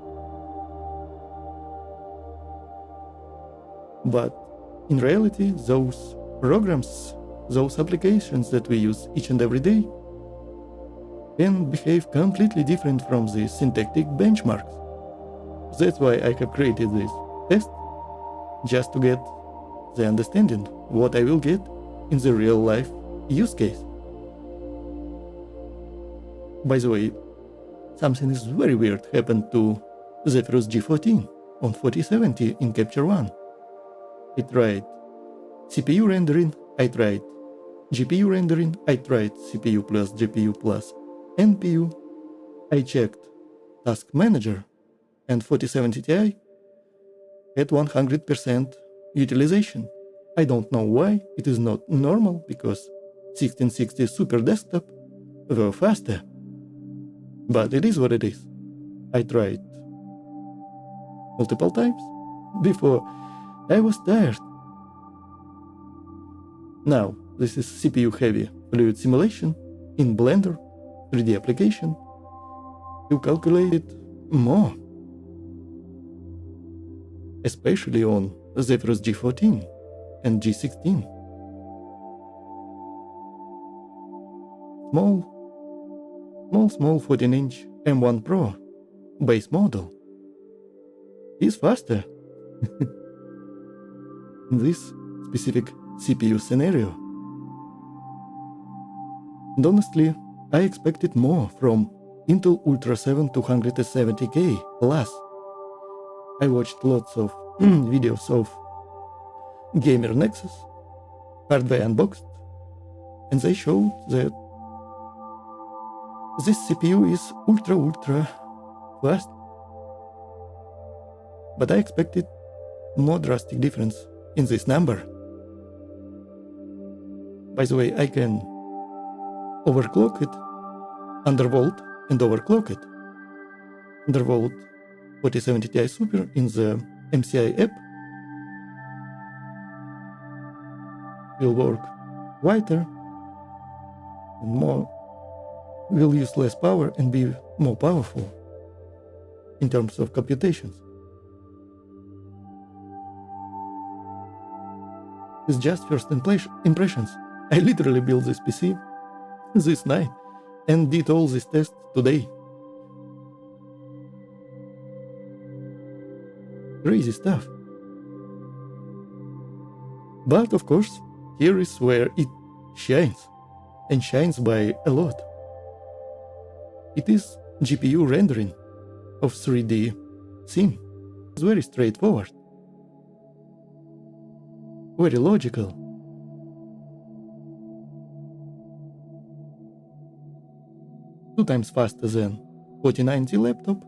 But in reality, those programs, those applications that we use each and every day can behave completely different from the syntactic benchmarks. That's why I have created this test, just to get the understanding what I will get in the real life use case. By the way, something is very weird happened to Zephyrus G14 on 4070 in Capture One. I tried CPU rendering, I tried GPU rendering, I tried CPU plus GPU plus NPU, I checked Task Manager, and 4070 Ti had 100% utilization. I don't know why, it is not normal, because 1660 Super Desktop were faster. But it is what it is. I tried multiple times before I was tired. Now, this is CPU heavy fluid simulation in Blender 3D application. You calculate it more, especially on Zephyrus G14 and G16. Small 14-inch M1 Pro base model is faster. in this specific CPU scenario. And honestly, I expected more from Intel Ultra 7 270K Plus. I watched lots of videos of Gamer Nexus, Hardware Unboxed, and they showed that this CPU is ultra fast. But I expected more drastic difference in this number. By the way, I can overclock it, undervolt and overclock it. Undervolt 4070 Ti Super in the MCI app will work whiter and more, will use less power and be more powerful in terms of computations. It's just first impressions. I literally built this PC this night and did all these tests today. Crazy stuff. But of course, here is where it shines, and shines by a lot. It is GPU rendering of 3D scene. It's very straightforward, very logical. Two times faster than 4090 laptop,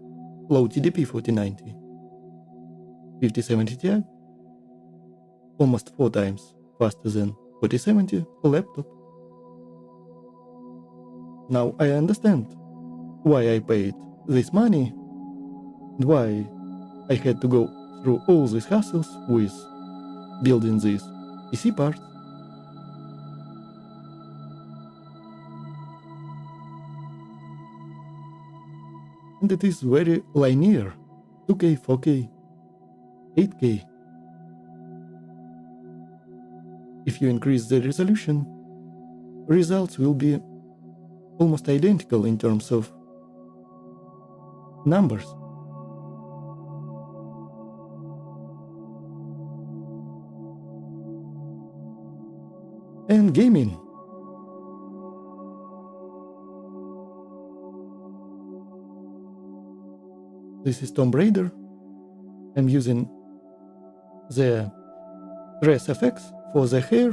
low TDP 4090. 5070 Ti, almost 4 times faster than 4070 laptop. Now I understand why I paid this money and why I had to go through all these hassles with building these PC parts. And it is very linear, 2K, 4K, 8K. If you increase the resolution, results will be almost identical in terms of numbers. And gaming. This is Tomb Raider. I'm using the Res FX for the hair.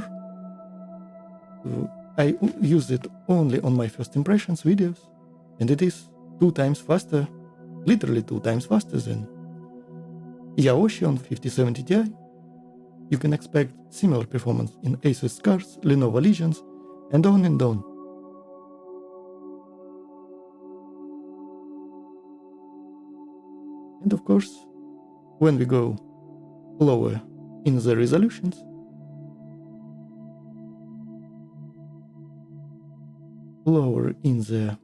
I use it only on my first impressions videos, and it is 2 times faster, literally 2 times faster than Yaoshi on 5070 Ti. You can expect similar performance in Asus Scars, Lenovo Legions, and on and on. And of course, when we go lower in the resolutions, lower in the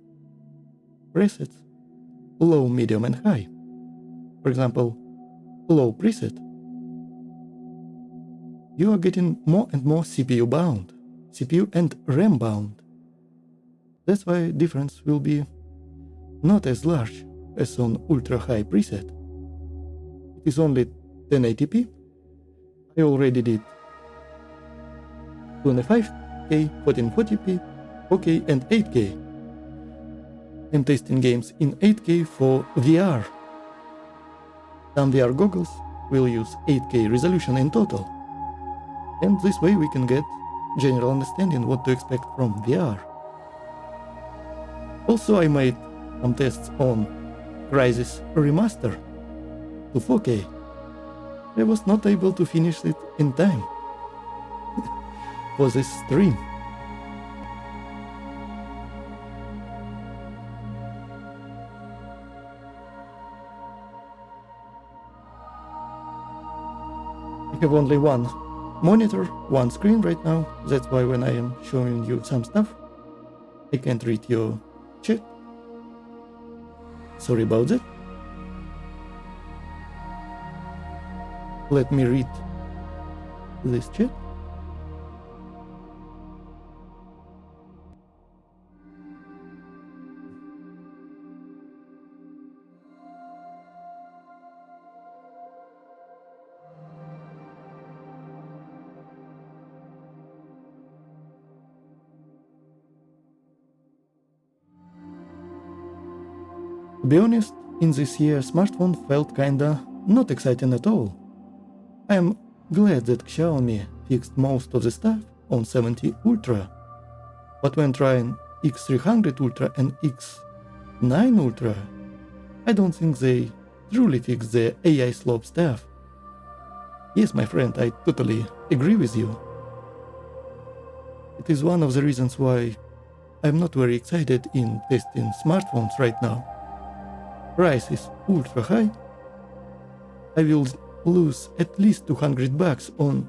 presets, low, medium, and high. For example, low preset, you are getting more and more CPU bound, CPU and RAM bound. That's why difference will be not as large as on ultra high preset. It is only 1080p. I already did 25K, 1440p, 4K and 8K. I'm testing games in 8K for VR. Some VR goggles will use 8K resolution in total. And this way we can get general understanding what to expect from VR. Also I made some tests on Crysis Remaster to 4K. I was not able to finish it in time for this stream. I have only one monitor, one screen right now. That's why when I am showing you some stuff, I can't read your chat. Sorry about that. Let me read this chat. To be honest, in this year smartphone felt kinda not exciting at all. I am glad that Xiaomi fixed most of the stuff on 70 Ultra, but when trying X300 Ultra and X9 Ultra, I don't think they truly fixed the AI slope stuff. Yes, my friend, I totally agree with you. It is one of the reasons why I'm not very excited in testing smartphones right now. Price is ultra high. I will lose at least $200 on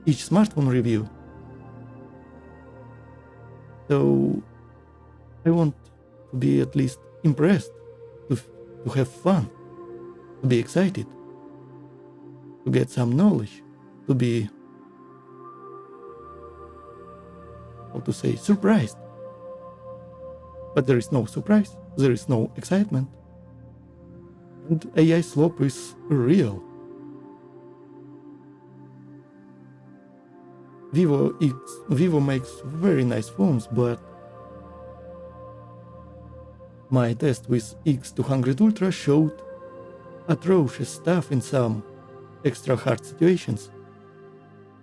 each smartphone review. So I want to be at least impressed, to have fun, to be excited, to get some knowledge, to be, how to say, surprised. But there is no surprise, there is no excitement. And AI slope is real. Vivo makes very nice phones, but my test with X200 Ultra showed atrocious stuff in some extra hard situations.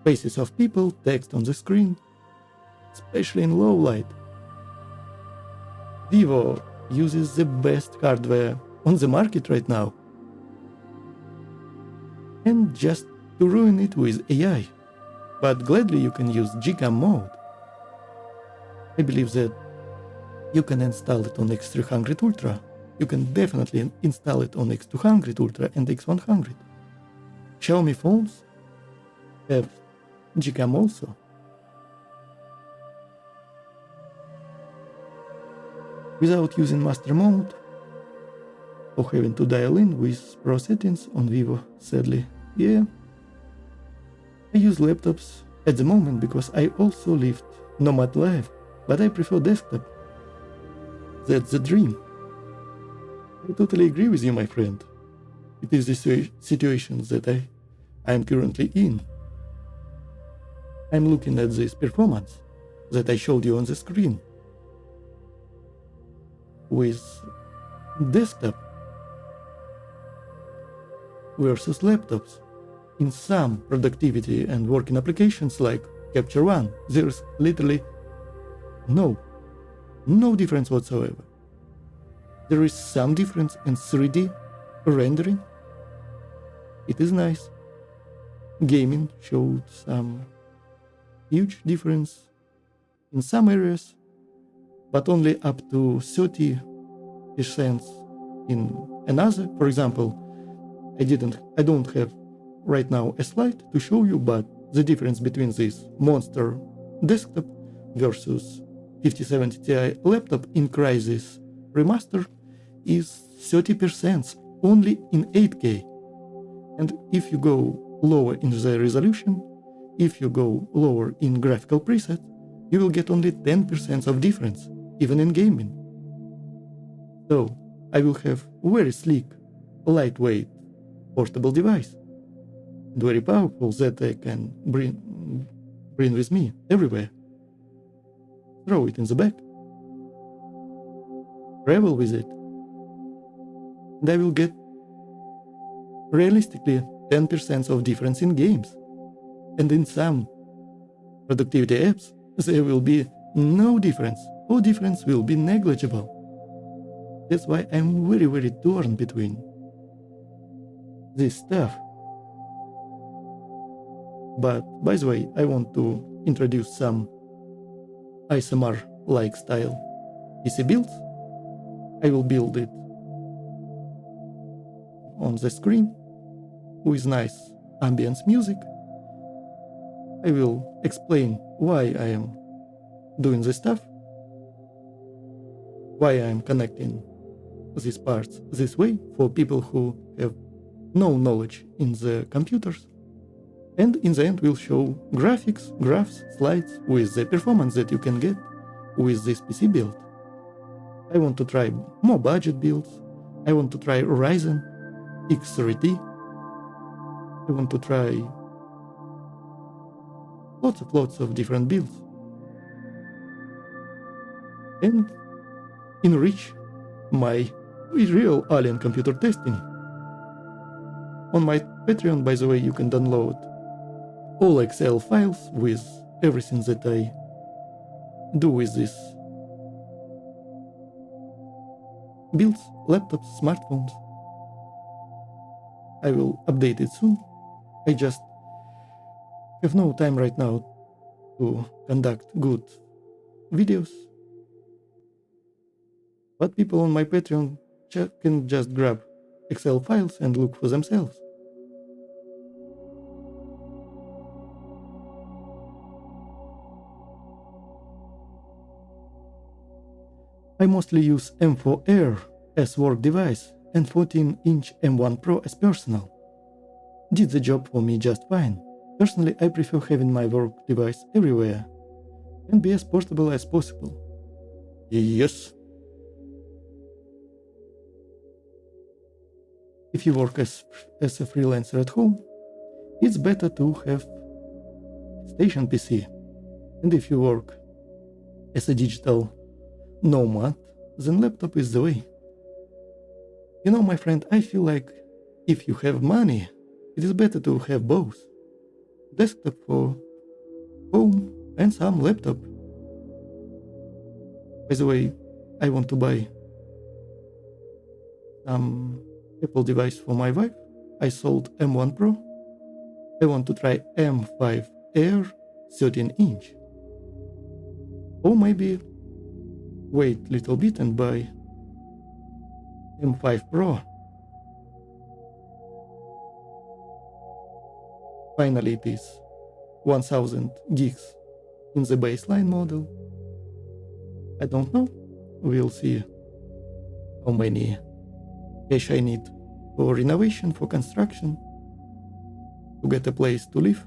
Faces of people, text on the screen, especially in low light. Vivo uses the best hardware on the market right now. And just to ruin it with AI. But gladly you can use Gcam mode. I believe that you can install it on X300 Ultra. You can definitely install it on X200 Ultra and X100. Xiaomi phones have Gcam also. Without using master mode or having to dial in with Pro settings on Vivo, sadly. Yeah. I use laptops at the moment because I also lived nomad life, but I prefer desktop. That's the dream. I totally agree with you, my friend. It is the situation that I am currently in. I'm looking at this performance that I showed you on the screen. With desktop versus laptops. In some productivity and working applications like Capture One, there's literally no difference whatsoever. There is some difference in 3D rendering. It is nice. Gaming showed some huge difference in some areas, but only up to 30% in another. For example, I don't have right now a slide to show you, but the difference between this monster desktop versus 5070 Ti laptop in Crysis Remaster is 30% only in 8K. And if you go lower in the resolution, if you go lower in graphical preset, you will get only 10% of difference, even in gaming. So I will have very sleek, lightweight, portable device. Very powerful that I can bring with me everywhere. Throw it in the back. Travel with it. And I will get realistically 10% of difference in games. And in some productivity apps, there will be no difference, or difference will be negligible. That's why I'm very, very torn between this stuff. But by the way, I want to introduce some ASMR-like style PC builds. I will build it on the screen with nice ambience music. I will explain why I am doing this stuff, why I am connecting these parts this way for people who have no knowledge in the computers. And in the end we'll show graphics, graphs, slides with the performance that you can get with this PC build. I want to try more budget builds. I want to try Ryzen X3D. I want to try lots of different builds. And enrich my with real alien computer testing. On my Patreon, by the way, you can download all Excel files with everything that I do with this builds, laptops, smartphones. I will update it soon. I just have no time right now to conduct good videos. But people on my Patreon can just grab Excel files and look for themselves. I mostly use M4 Air as work device and 14-inch M1 Pro as personal. Did the job for me just fine. Personally, I prefer having my work device everywhere and be as portable as possible. Yes. If you work as a freelancer at home, it's better to have a station PC. And if you work as a digital nomad, then laptop is the way. You know, my friend, I feel like if you have money, it is better to have both. Desktop for home and some laptop. By the way, I want to buy some Apple device for my wife. I sold M1 Pro. I want to try M5 Air 13-inch. Or maybe wait a little bit and buy M5 Pro. Finally, it is 1000 gigs in the baseline model. I don't know. We'll see how many cash I need for renovation, for construction, to get a place to live.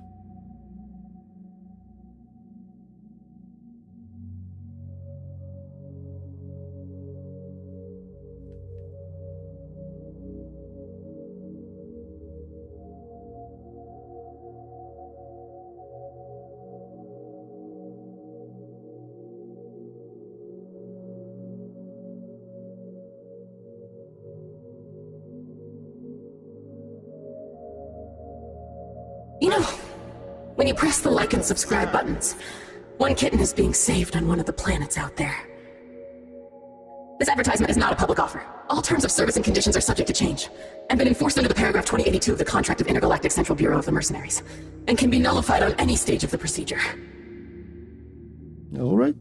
You know, when you press the like and subscribe buttons, one kitten is being saved on one of the planets out there. This advertisement is not a public offer. All terms of service and conditions are subject to change, and been enforced under the paragraph 2082 of the Contract of Intergalactic Central Bureau of the Mercenaries, and can be nullified on any stage of the procedure. All right.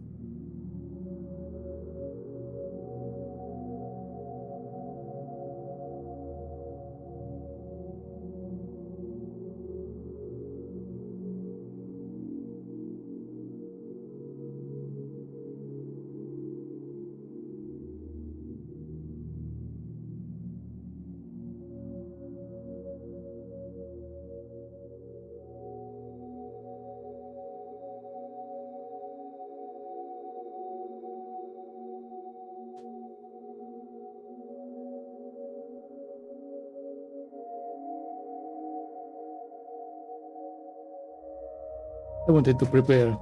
I wanted to prepare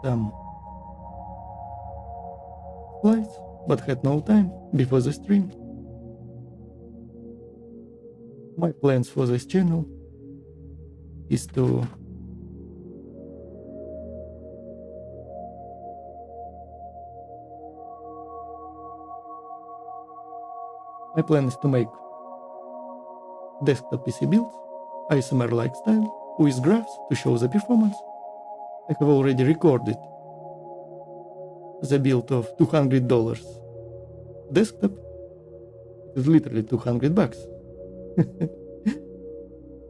some slides, but had no time before the stream. My plans for this channel is to make desktop PC builds, ASMR-like style, with graphs to show the performance. I have already recorded the build of $200 desktop. It is literally $200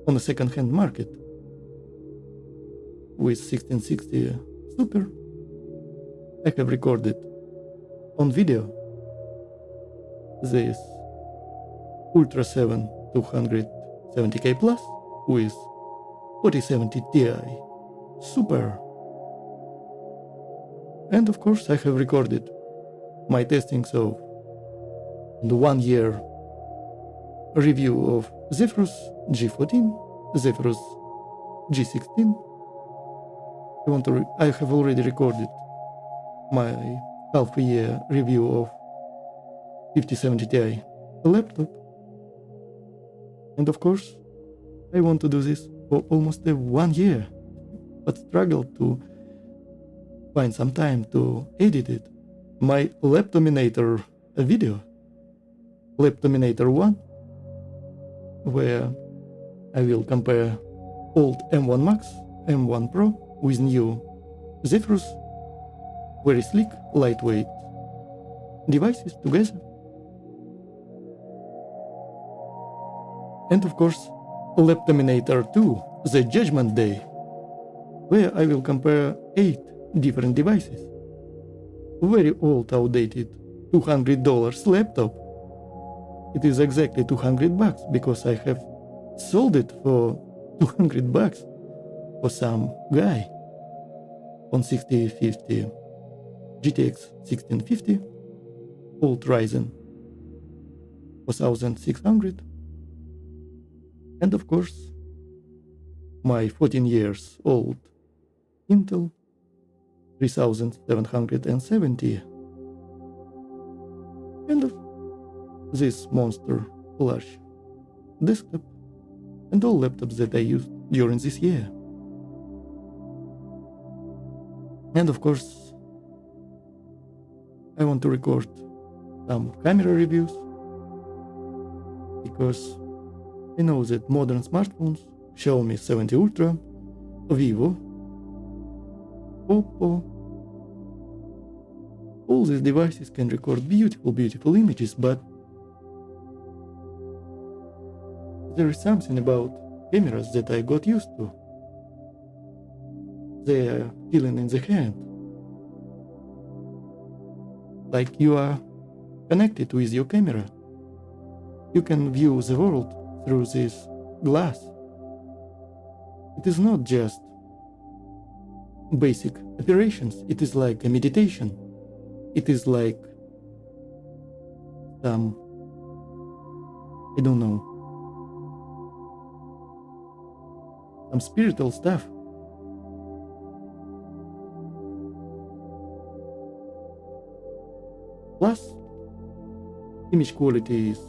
on the second-hand market with 1660 Super. I have recorded on video this Ultra 7 270K Plus with 4070 Ti Super. And of course I have recorded my testings of the 1 year review of Zephyrus G14, Zephyrus G16. I have already recorded my half a year review of 5070 Ti a laptop. And of course, I want to do this for almost 1 year, but struggled to find some time to edit it. My Laptominator video, Laptominator 1, where I will compare old M1 Max, M1 Pro with new Zephyrus, very sleek, lightweight devices together. And of course, Laptominator 2, the Judgment Day, where I will compare 8 different devices. Very old, outdated $200 laptop. It is exactly $200 because I have sold it for $200 for some guy on 6050 GTX 1650 old Ryzen 4600. And of course, my 14 years old Intel 3770. And of this monster large desktop and all laptops that I used during this year. And of course, I want to record some camera reviews because I know that modern smartphones, Xiaomi 70 Ultra, Vivo, Oppo, all these devices can record beautiful images, but there is something about cameras that I got used to. They are feeling in the hand, like you are connected with your camera. You can view the world through this glass. It is not just basic operations, it is like a meditation. It is like some, I don't know, some spiritual stuff. Plus, image quality is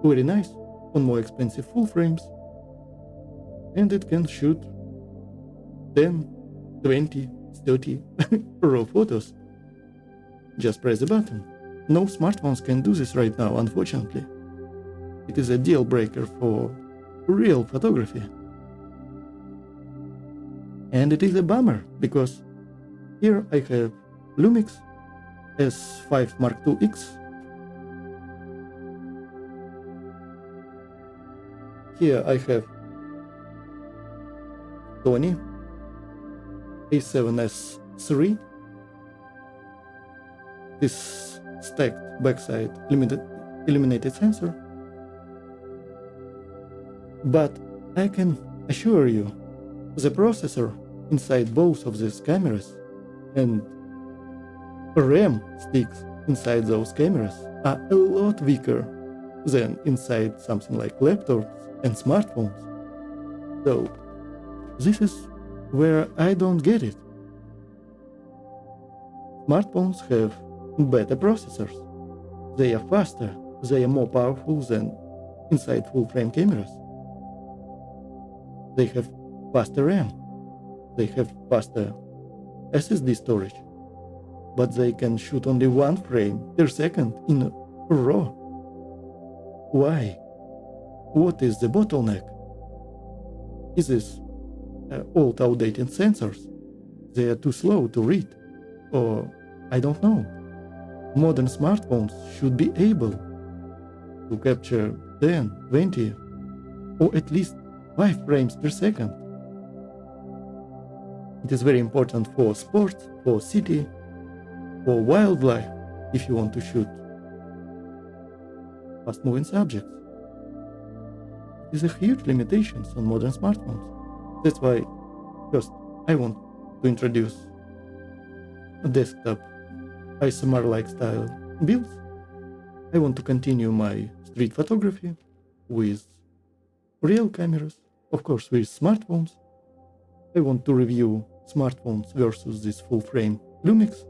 very nice on more expensive full frames, and it can shoot 10, 20, 30 raw photos. Just press the button. No smartphones can do this right now, unfortunately. It is a deal breaker for real photography. And it is a bummer, because here I have Lumix S5 Mark II X. Here I have Sony A7S III. This stacked backside illuminated sensor. But I can assure you, the processor inside both of these cameras and RAM sticks inside those cameras are a lot weaker than inside something like laptops and smartphones. So this is where I don't get it. Smartphones have better processors. They are faster, they are more powerful than inside full-frame cameras. They have faster RAM, they have faster SSD storage, but they can shoot only 1 frame per second in RAW. Why? What is the bottleneck? Is this old outdated sensors? They are too slow to read, or I don't know. Modern smartphones should be able to capture 10, 20, or at least 5 frames per second. It is very important for sports, for city, for wildlife, if you want to shoot fast-moving subjects. It is a huge limitation on modern smartphones. That's why, first, I want to introduce a desktop ISMR-like style builds. I want to continue my street photography with real cameras, of course with smartphones. I want to review smartphones versus this full-frame Lumix.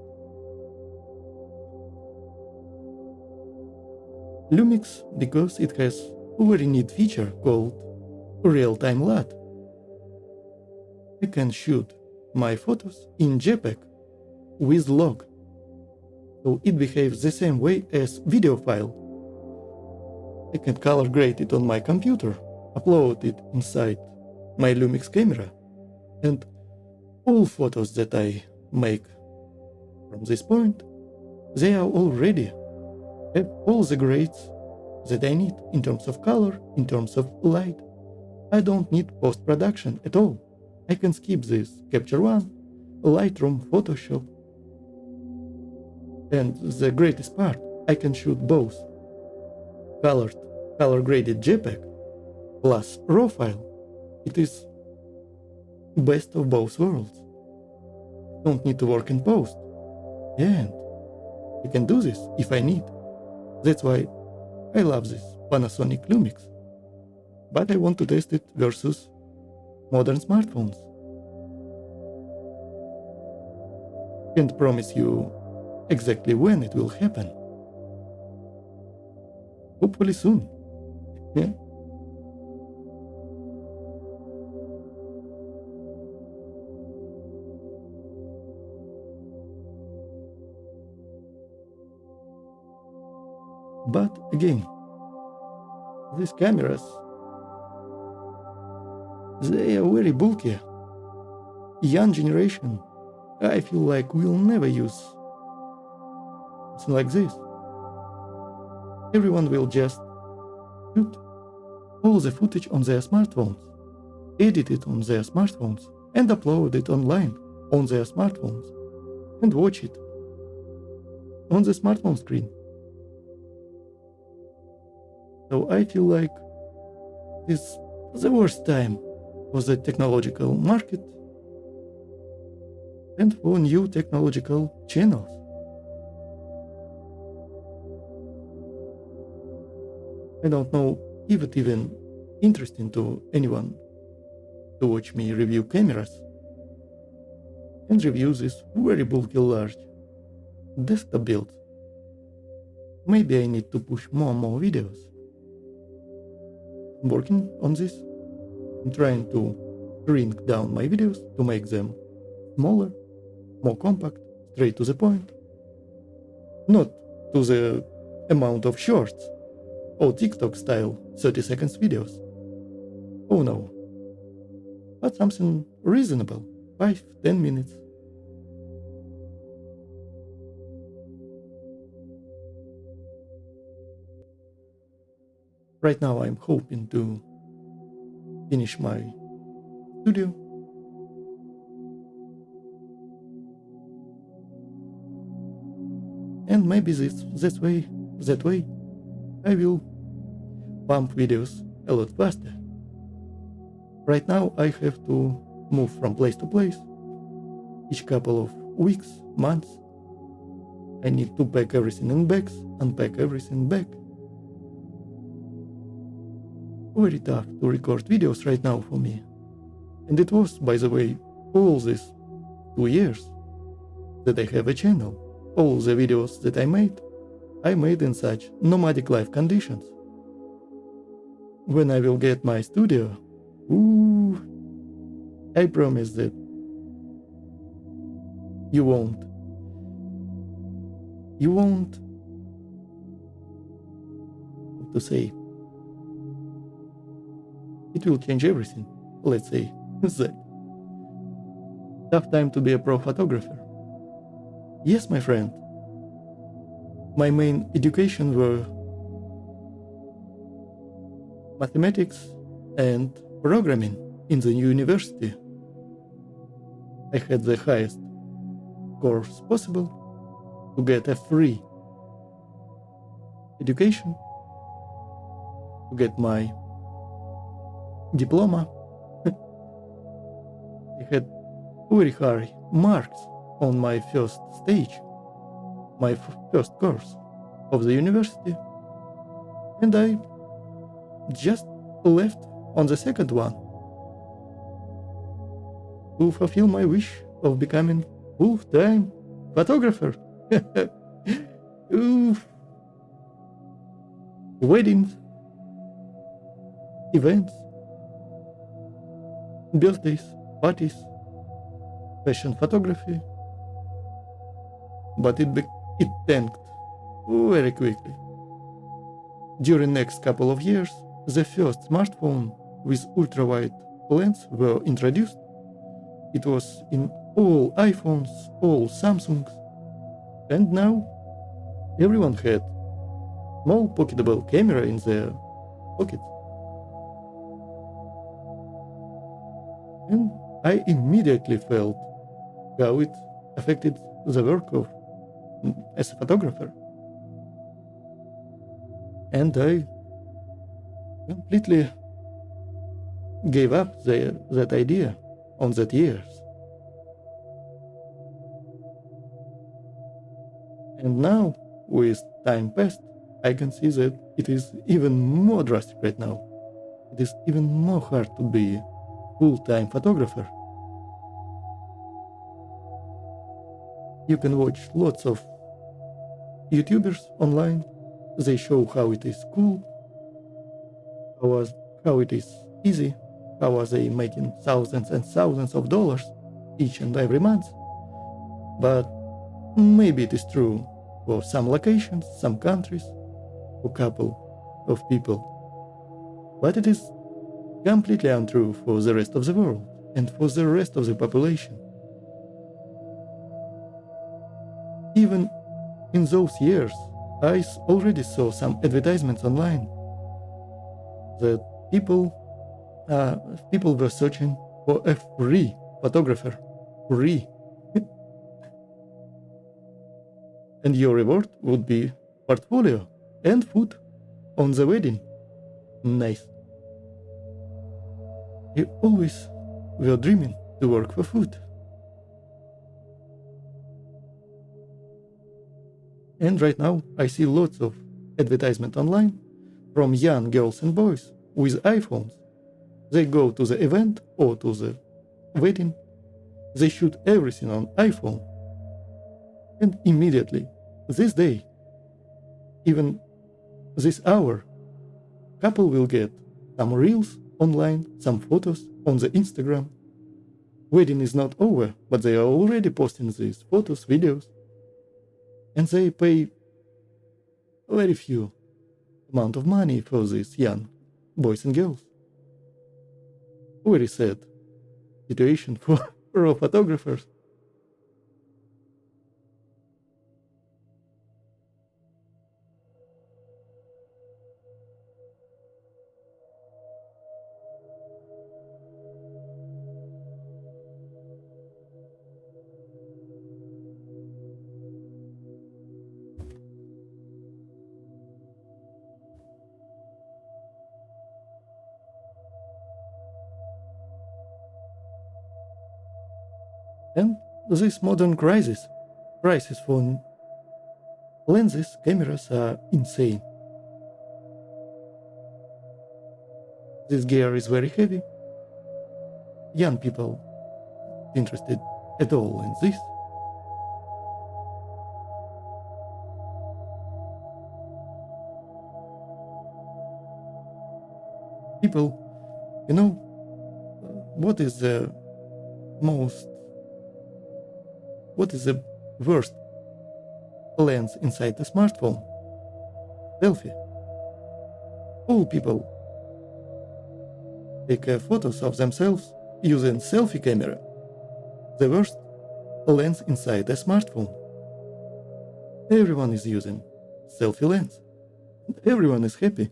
Lumix because it has a very neat feature called real-time LUT. I can shoot my photos in JPEG with log, so it behaves the same way as video file. I can color grade it on my computer, upload it inside my Lumix camera, and all photos that I make from this point, they are already have all the grades that I need in terms of color, in terms of light. I don't need post-production at all. I can skip this Capture One, Lightroom, Photoshop. And the greatest part, I can shoot both color-graded JPEG plus RAW file. It is best of both worlds. Don't need to work in post. And I can do this if I need. That's why I love this Panasonic Lumix. But I want to test it versus modern smartphones. Can't promise you exactly when it will happen. Hopefully soon. Yeah. But again, these cameras, they are very bulky. Young generation, I feel like will never use something like this. Everyone will just shoot all the footage on their smartphones, edit it on their smartphones, and upload it online on their smartphones, and watch it on the smartphone screen. So I feel like this is the worst time for the technological market and for new technological channels. I don't know if it even interesting to anyone to watch me review cameras and review this very bulky large desktop build. Maybe I need to push more and more videos. I'm working on this. I'm trying to shrink down my videos to make them smaller, more compact, straight to the point. Not to the amount of shorts or TikTok style 30 seconds videos. Oh no. But something reasonable, 5-10 minutes. Right now I'm hoping to finish my studio. And maybe that way I will pump videos a lot faster. Right now I have to move from place to place. Each couple of weeks, months, I need to pack everything in bags, unpack everything back. Very tough to record videos right now for me. And it was, by the way, all these 2 years that I have a channel. All the videos that I made in such nomadic life conditions. When I will get my studio, I promise that you won't what to say. It will change everything, let's say that. Tough time to be a pro photographer. Yes, my friend. My main education were mathematics and programming in the university. I had the highest course possible to get a free education, to get my diploma. I had very high marks on my first stage, my first course of the university, and I just left on the second one to fulfill my wish of becoming full-time photographer. Oof. weddings, events, birthdays, parties, fashion photography, but it tanked very quickly. During next couple of years, the first smartphone with ultra-wide lens were introduced. It was in all iPhones, all Samsungs, and now everyone had small pocketable camera in their pockets. And I immediately felt how it affected the work of as a photographer. And I completely gave up that idea on that years. And now, with time past, I can see that it is even more drastic right now. It is even more hard to be a full-time photographer. You can watch lots of YouTubers online. They show how it is cool, how it is easy, how are they making thousands and thousands of dollars each and every month. But maybe it is true for some locations, some countries, for couple of people. But it is completely untrue for the rest of the world and for the rest of the population. Even in those years, I already saw some advertisements online that people were searching for a free photographer. Free. And your reward would be portfolio and food on the wedding. Nice. You always were dreaming to work for food. And right now I see lots of advertisement online from young girls and boys with iPhones. They go to the event or to the wedding. They shoot everything on iPhone. And immediately, this day, even this hour, couple will get some reels online, some photos on the Instagram. Wedding is not over, but they are already posting these photos, videos. And they pay very few amount of money for these young boys and girls. Very sad situation for photographers. And this modern prices for lenses, cameras are insane. This gear is very heavy. Young people interested at all in this. People, what is the worst lens inside the smartphone? Selfie. All people take photos of themselves using selfie camera. The worst lens inside a smartphone. Everyone is using selfie lens. Everyone is happy.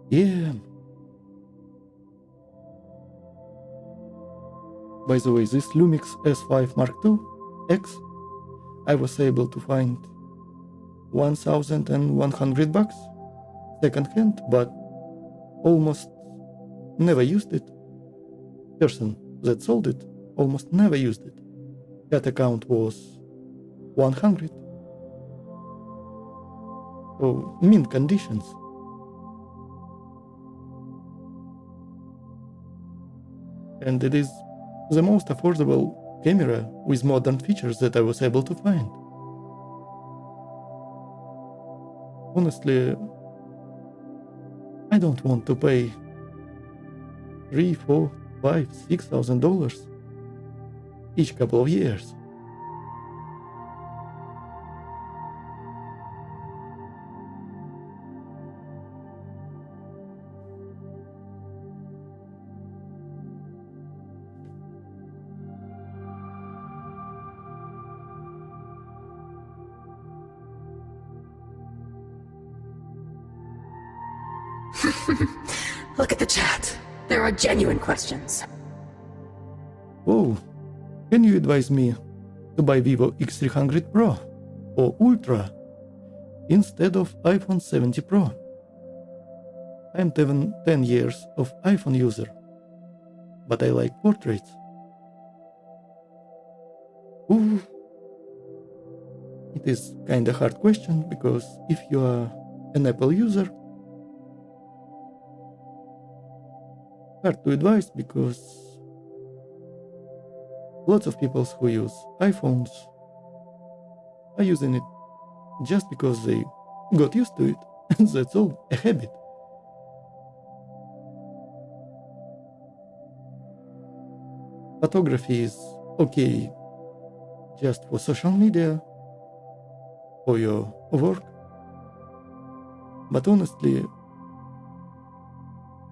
Yeah. By the way, this Lumix S5 Mark II X, I was able to find $1,100 second hand, but almost never used it. Person that sold it almost never used it. That account was 100. So, mint conditions. And it is the most affordable camera with modern features that I was able to find. Honestly, I don't want to pay $3, $4, $5, $6,000 each couple of years. Look at the chat. There are genuine questions. Oh, can you advise me to buy Vivo X300 Pro or Ultra instead of iPhone 70 Pro? I'm 10 years of iPhone user, but I like portraits. Ooh. It is kinda hard question because if you are an Apple user, hard to advise because lots of people who use iPhones are using it just because they got used to it, and that's all, a habit. Photography is okay just for social media, for your work, but honestly,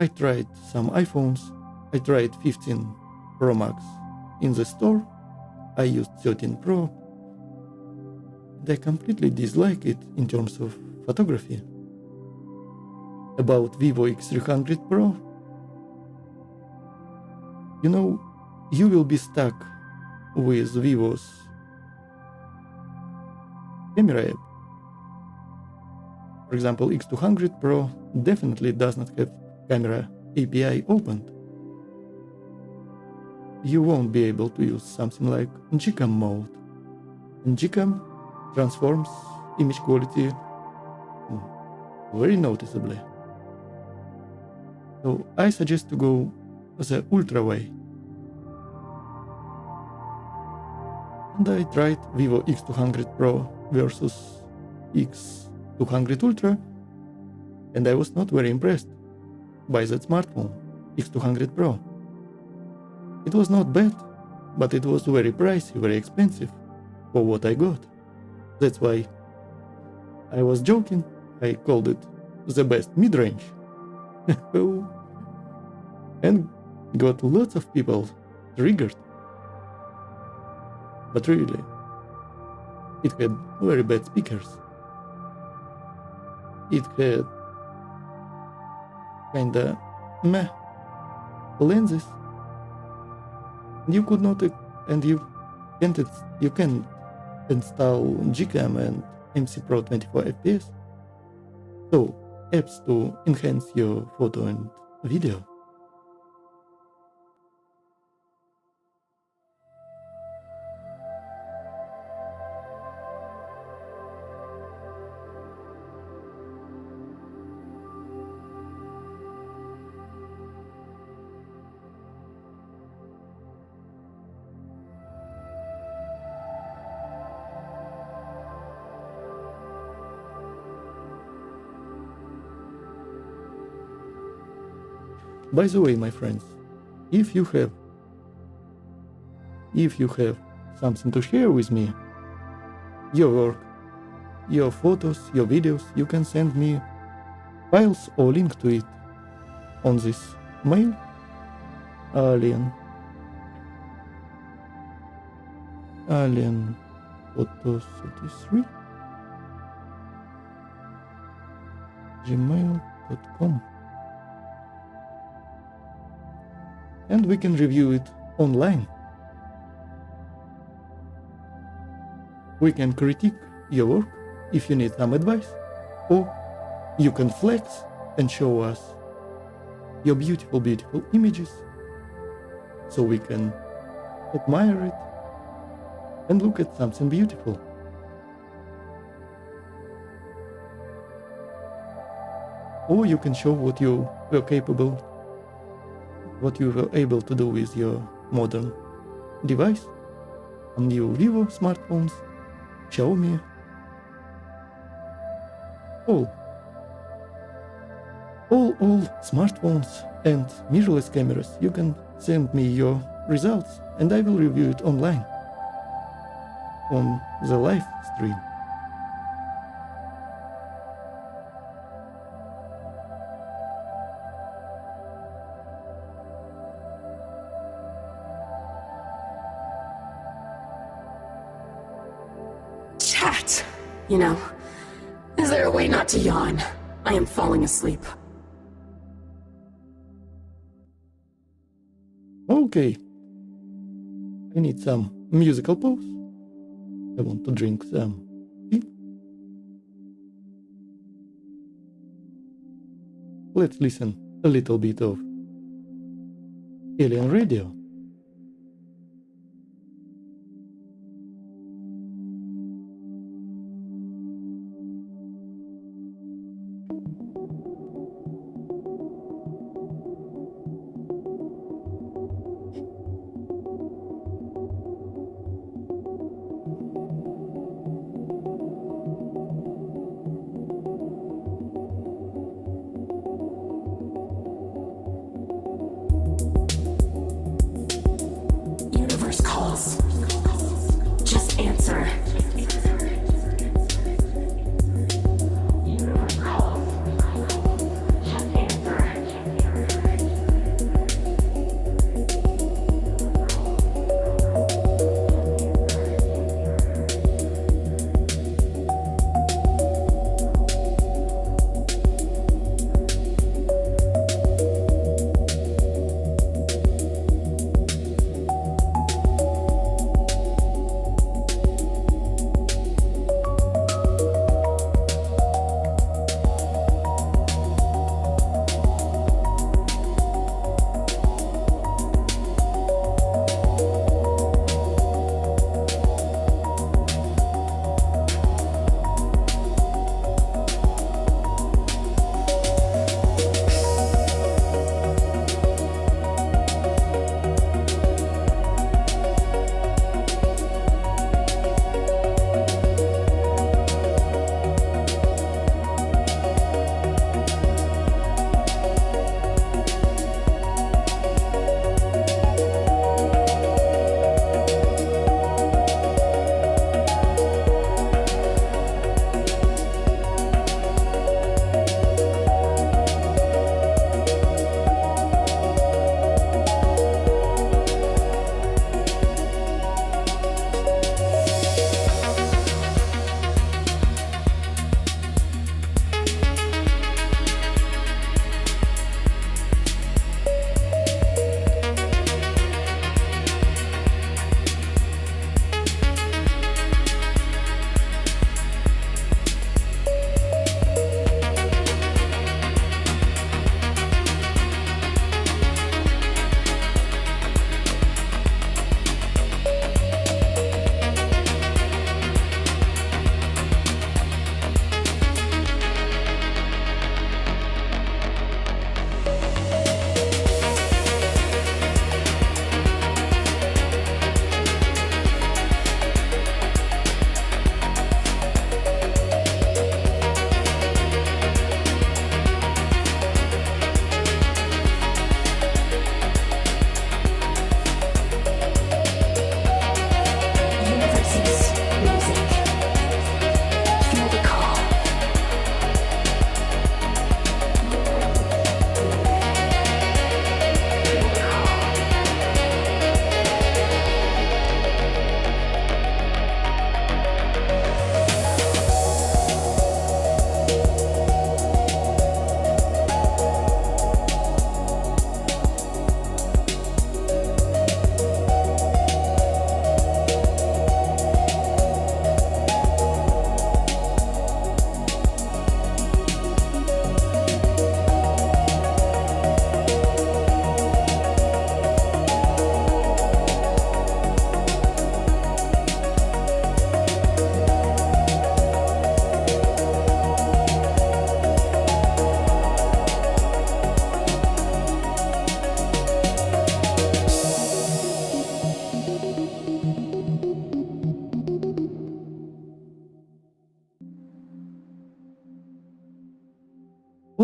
I tried some iPhones. I tried 15 Pro Max in the store. I used 13 Pro. And I completely dislike it in terms of photography. About Vivo X300 Pro, you know, you will be stuck with Vivo's camera app. For example, X200 Pro definitely does not have camera API opened. You won't be able to use something like Gcam mode. And Gcam transforms image quality very noticeably. So I suggest to go the Ultra way. And I tried Vivo X200 Pro versus X200 Ultra, and I was not very impressed by that smartphone, X200 Pro. It was not bad, but it was very pricey, very expensive for what I got. That's why I was joking. I called it the best mid-range. And got lots of people triggered. But really, it had very bad speakers. It had kinda meh lenses. You could not, and you can't install Gcam and MC Pro 24 FPS. So, apps to enhance your photo and video. By the way, my friends, if you have something to share with me, your work, your photos, your videos, you can send me files or link to it on this mail, alien photos 33 gmail.com, and we can review it online. We can critique your work if you need some advice, or you can flex and show us your beautiful, beautiful images so we can admire it and look at something beautiful. Or you can show what you were capable, what you were able to do with your modern device, on new Vivo smartphones, Xiaomi, all smartphones and mirrorless cameras. You can send me your results and I will review it online on the live stream. Chat! You know, is there a way not to yawn? I am falling asleep. Okay. I need some musical pause. I want to drink some tea. Let's listen a little bit of Alien Radio. Universe calls. Just answer. Universe calls. Just answer.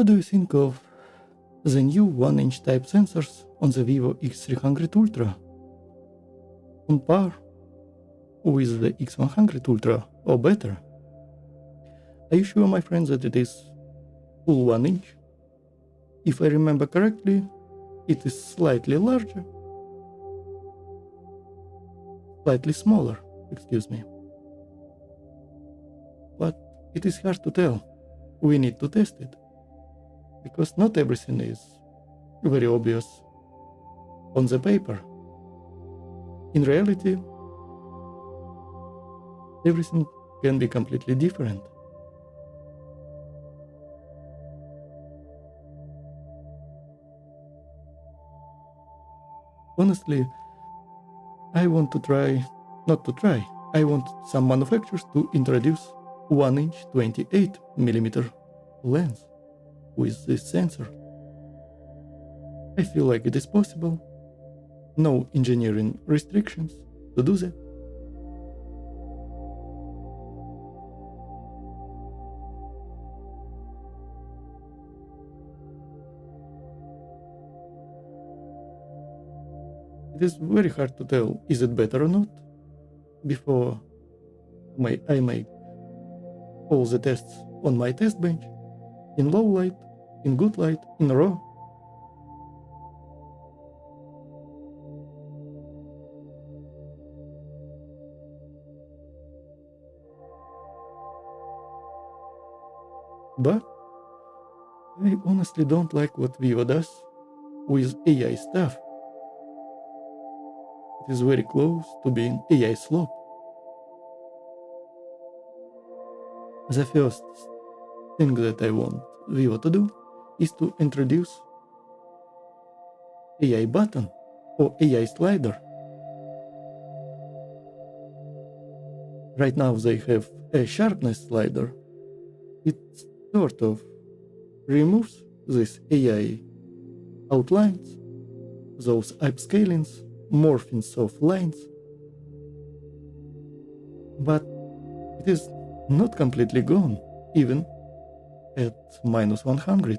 What do you think of the new 1-inch type sensors on the Vivo X300 Ultra? On par with the X100 Ultra or better? Are you sure, my friends, that it is full 1-inch? If I remember correctly, it is slightly larger, slightly smaller, excuse me. But it is hard to tell. We need to test it, because not everything is very obvious on the paper. In reality, everything can be completely different. Honestly, I want I want some manufacturers to introduce 1-inch 28mm lens with this sensor. I feel like it is possible. No engineering restrictions to do that. It is very hard to tell is it better or not before I make all the tests on my test bench, in low light, in good light, in raw. But I honestly don't like what Vivo does with AI stuff. It is very close to being AI slop. The first thing that I want Vivo to do is to introduce AI button or AI slider. Right now they have a sharpness slider. It sort of removes this AI outlines, those upscalings, morphings of lines, but it is not completely gone, even at -100.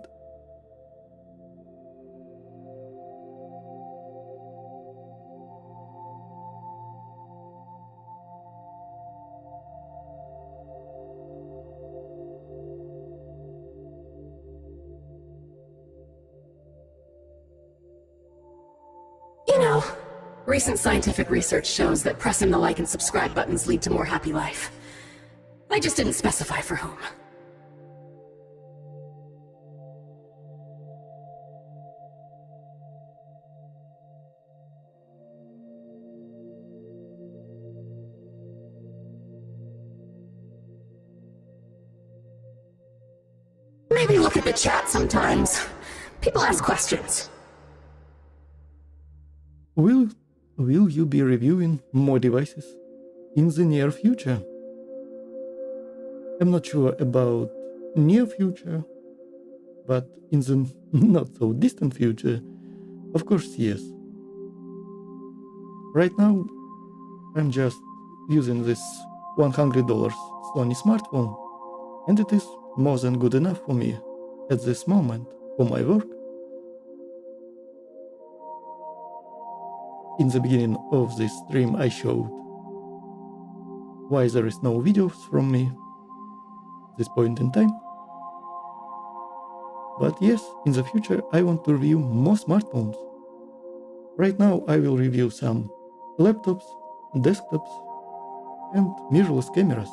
You know, recent scientific research shows that pressing the like and subscribe buttons lead to more happy life. I just didn't specify for whom. Maybe look at the chat sometimes. People ask questions. Will you be reviewing more devices in the near future? I'm not sure about near future, but in the not so distant future, of course, yes. Right now, I'm just using this $100 Sony smartphone, and it is more than good enough for me at this moment for my work. In the beginning of this stream, I showed why there is no videos from me at this point in time. But yes, in the future, I want to review more smartphones. Right now, I will review some laptops, desktops, and mirrorless cameras.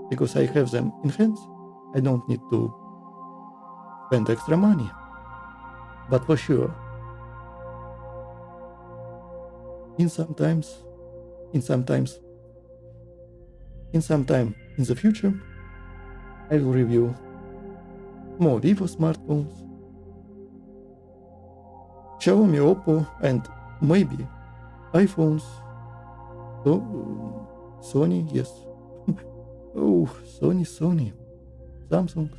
Because I have them in hands, I don't need to spend extra money. But for sure, in some time in the future, I will review more Vivo smartphones, Xiaomi, Oppo, and maybe iPhones. So, Sony, yes. Oh, Sony. Samsung.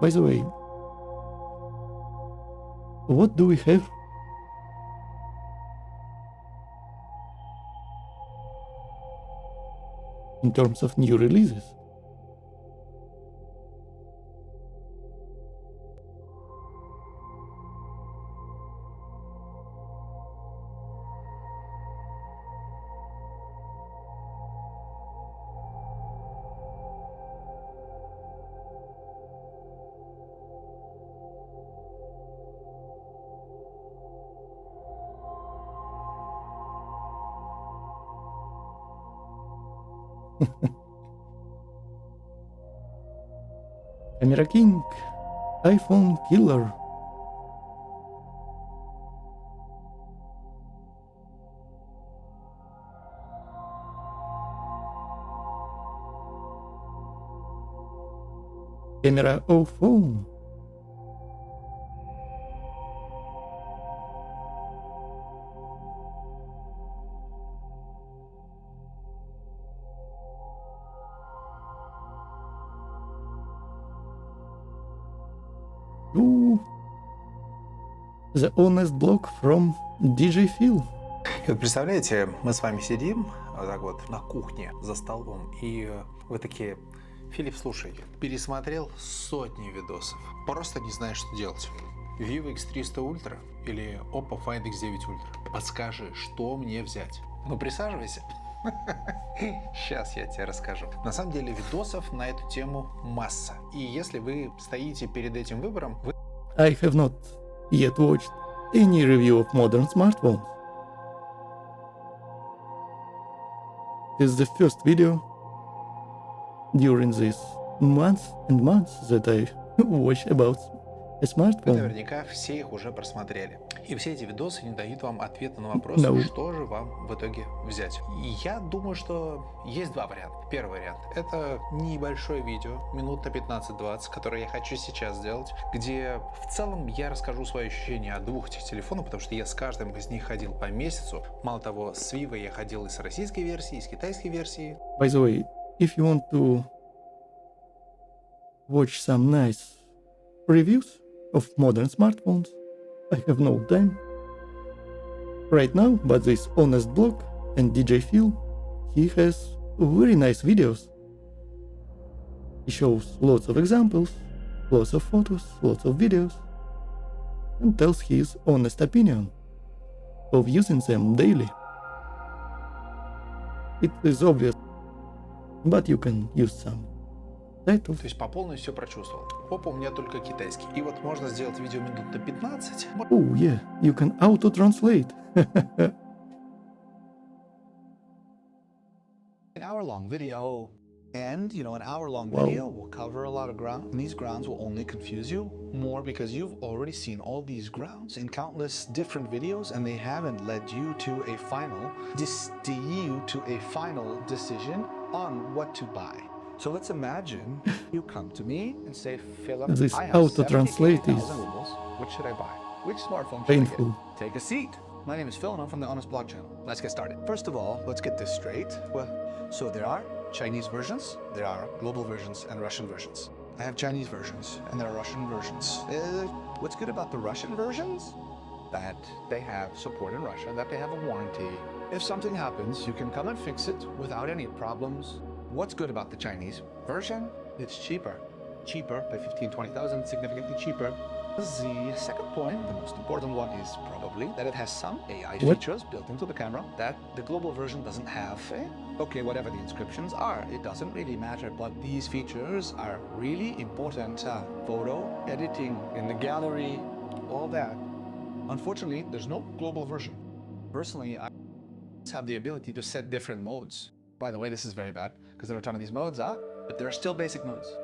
By the way, what do we have in terms of new releases. Camera King, iPhone Killer. Camera of phone. Ooh. The honest block from DJ Phil. И вот представляете, мы с вами сидим вот так вот на кухне за столом, и вы такие: Филипп, слушай, пересмотрел сотни видосов, просто не знаешь, что делать. Vivo X300 Ultra или Oppo Find X9 Ultra. Подскажи, что мне взять? Ну, присаживайся. Сейчас я тебе расскажу. На самом деле видосов на эту тему масса. И если вы стоите перед этим выбором, вы... I have not yet watched any review of modern smartphones. This is the first video during these months and months that I watch about a Вы smartphone. наверняка все их уже просмотрели. И все эти видосы не дают вам ответа на вопрос, No. что же вам в итоге взять. И я думаю, что есть два варианта. Первый вариант — это небольшое видео, минут на 15-20, которое я хочу сейчас сделать, где в целом я расскажу свои ощущения от двух этих телефонов, потому что я с каждым из них ходил по месяцу. Мало того, с Vivo я ходил и с российской версии, и с китайской версии. By the way, if you want to watch some nice reviews of modern smartphones, I have no time right now, but this honest blog and DJ Phil, he has very nice videos. He shows lots of examples, lots of photos, lots of videos, and tells his honest opinion of using them daily. It is obvious, but you can use some titles. То есть по полной все прочувствовал. Опа, у меня только китайский. И вот можно сделать видео минут на 15. Oh yeah, you can auto-translate. An hour-long video, and an hour-long Wow. video will cover a lot of ground, and these grounds will only confuse you more because you've already seen all these grounds in countless different videos, and they haven't led you to a final decision on what to buy. So let's imagine you come to me and say, Philip, This I have auto-translate 78,000 is rubles. What should I buy? Which smartphone should I painful. get? Take a seat. My name is Phil, and I'm from the Honest Blog channel. Let's get started. First of all, let's get this straight. So there are Chinese versions, there are global versions, and Russian versions. I have Chinese versions, and there are Russian versions. What's good about the Russian versions? That they have support in Russia, that they have a warranty. If something happens, you can come and fix it without any problems. What's good about the Chinese version? It's cheaper. Cheaper by 15, 20,000, significantly cheaper. The second point, the most important one, is probably that it has some AI What? features built into the camera that the global version doesn't have. Okay, whatever the inscriptions are, it doesn't really matter, but these features are really important. Photo editing in the gallery, all that. Unfortunately, there's no global version. Personally, I have the ability to set different modes. By the way, this is very bad because there are a ton of these modes, but there are still basic modes.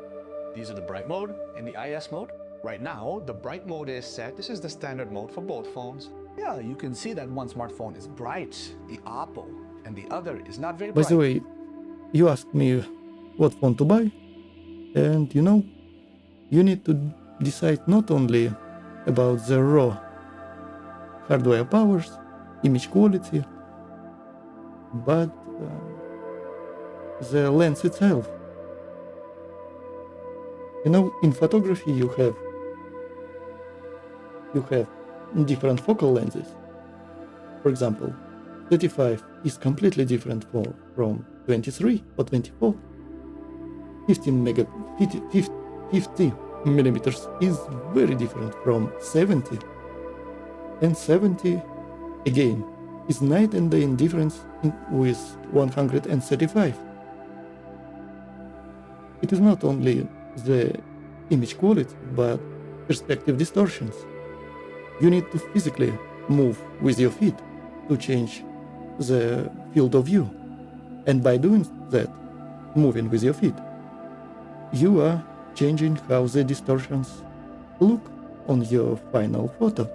These are the bright mode and the IS mode. Right now, the bright mode is set. This is the standard mode for both phones. Yeah, you can see that one smartphone is bright, the Oppo, and the other is not very By bright. the way, you asked me what phone to buy, and you need to decide not only about the raw hardware powers, image quality, but the lens itself. In photography you have different focal lenses. For example, 35 is completely different from 23 or 24. 50 millimeters is very different from 70. And 70, again, is night and day in difference with 135. It is not only the image quality, but perspective distortions. You need to physically move with your feet to change the field of view. And by doing that, moving with your feet, you are changing how the distortions look on your final photo.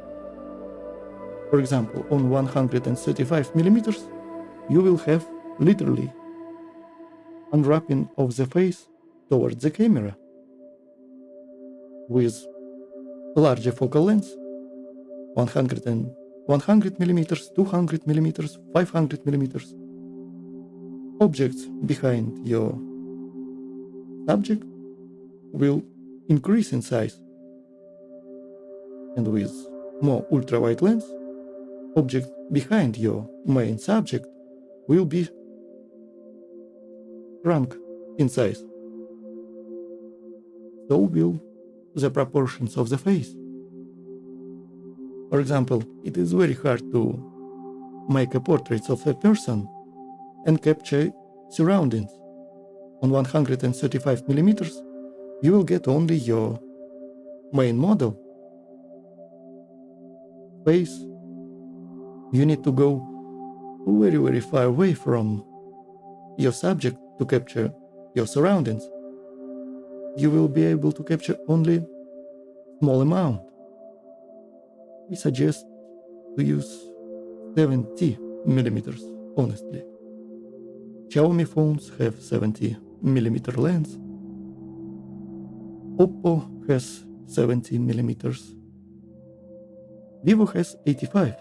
For example, on 135 millimeters, you will have literally unwrapping of the face towards the camera. With larger focal length, 100 millimeters, 200 millimeters, 500 millimeters, objects behind your subject will increase in size. And with more ultra-wide lens, object behind your main subject will be shrunk in size. So will the proportions of the face. For example, it is very hard to make a portrait of a person and capture surroundings. On 135 millimeters, you will get only your main model. Face, you need to go very, very far away from your subject to capture your surroundings. You will be able to capture only small amount. We suggest to use 70 millimeters, honestly. Xiaomi phones have 70 millimeter lens. Oppo has 70 millimeters. Vivo has 85. It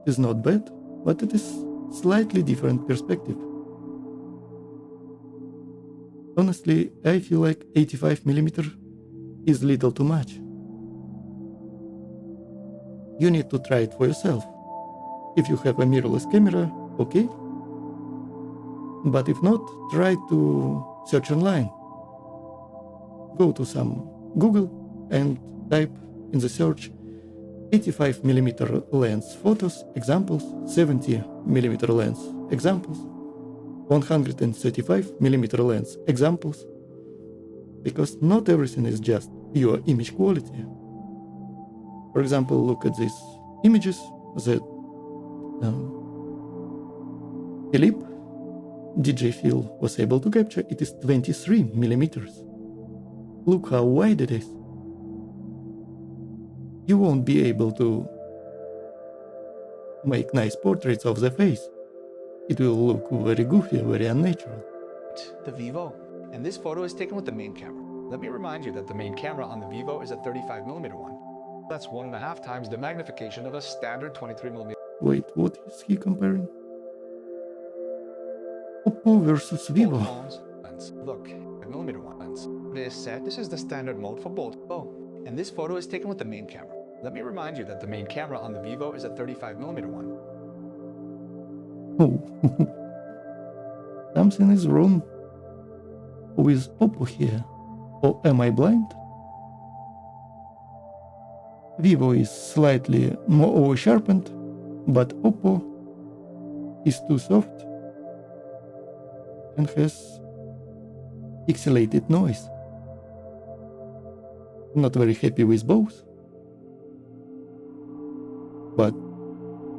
is not bad, but it is slightly different perspective. Honestly, I feel like 85 millimeter is little too much. You need to try it for yourself. If you have a mirrorless camera, okay. But if not, try to search online. Go to some Google and type in the search 85 millimeter lens photos examples, 70 millimeter lens examples, 135 millimeter lens examples, because not everything is just pure image quality. For example, look at these images that Philippe DJ Phil was able to capture. It is 23 millimeters. Look how wide it is. You won't be able to make nice portraits of the face. It will look very goofy, very unnatural. The Vivo. And this photo is taken with the main camera. Let me remind you that the main camera on the Vivo is a 35mm one. That's 1.5 times the magnification of a standard 23mm. Wait, what is he comparing? Oppo versus Vivo. Phones, lens. Look, 5mm one lens. This said, this is the standard mode for both. Oh, and this photo is taken with the main camera. Let me remind you that the main camera on the Vivo is a 35mm one. Oh, something is wrong with Oppo here. Or am I blind? Vivo is slightly more over-sharpened, but Oppo is too soft and has pixelated noise. Not very happy with both, but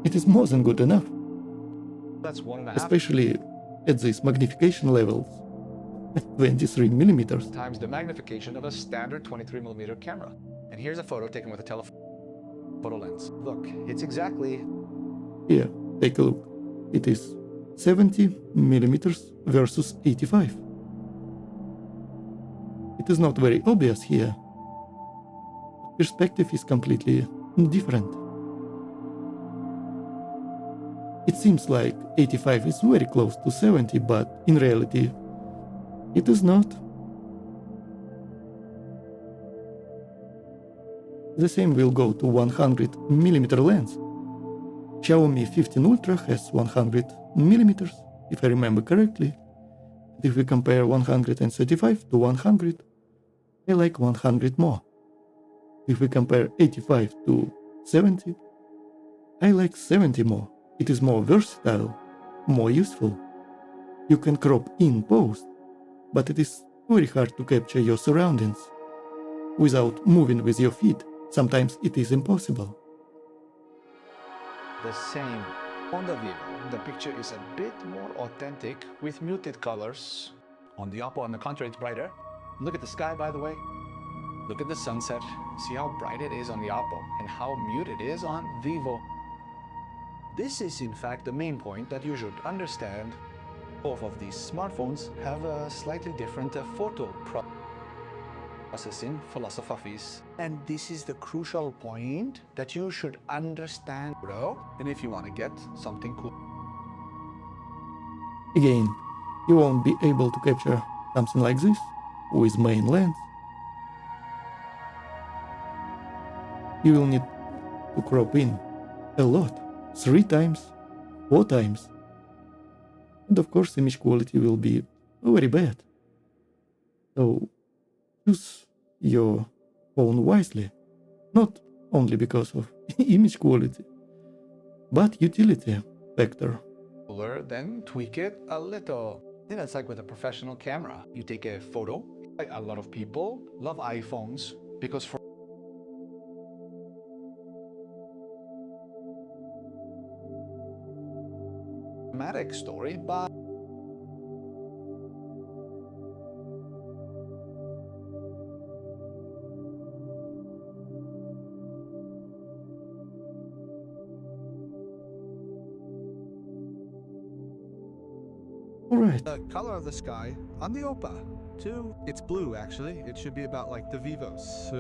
it is more than good enough. That's 1.5 Especially at these magnification levels, at 23 millimeters. times the magnification of a standard 23mm camera. And here's a photo taken with a telephoto lens. Look, it's exactly... Here, take a look. It is 70 millimeters versus 85. It is not very obvious here. Perspective is completely different. It seems like 85 is very close to 70, but in reality, it is not. The same will go to 100mm lens. Xiaomi 15 Ultra has 100mm, if I remember correctly. If we compare 135 to 100, I like 100 more. If we compare 85 to 70, I like 70 more. It is more versatile, more useful. You can crop in post, but it is very hard to capture your surroundings without moving with your feet. Sometimes it is impossible. The same. On the Vivo, the picture is a bit more authentic with muted colors. On the Oppo, on the contrary, it's brighter. Look at the sky, by the way. Look at the sunset. See how bright it is on the Oppo and how muted it is on Vivo. This is in fact the main point that you should understand. Both of these smartphones have a slightly different photo processing philosophies. And this is the crucial point that you should understand, bro. And if you want to get something cool. Again, you won't be able to capture something like this with main lens. You will need to crop in a lot, 3 times, 4 times. And of course image quality will be very bad. So choose your phone wisely, not only because of image quality, but utility factor. Cooler, then tweak it a little. I think that's like with a professional camera. You take a photo. A lot of people love iPhones because for dramatic story, but Alright, The color of the sky on the Oppa. Two, it's blue actually. It should be about like the Vivos.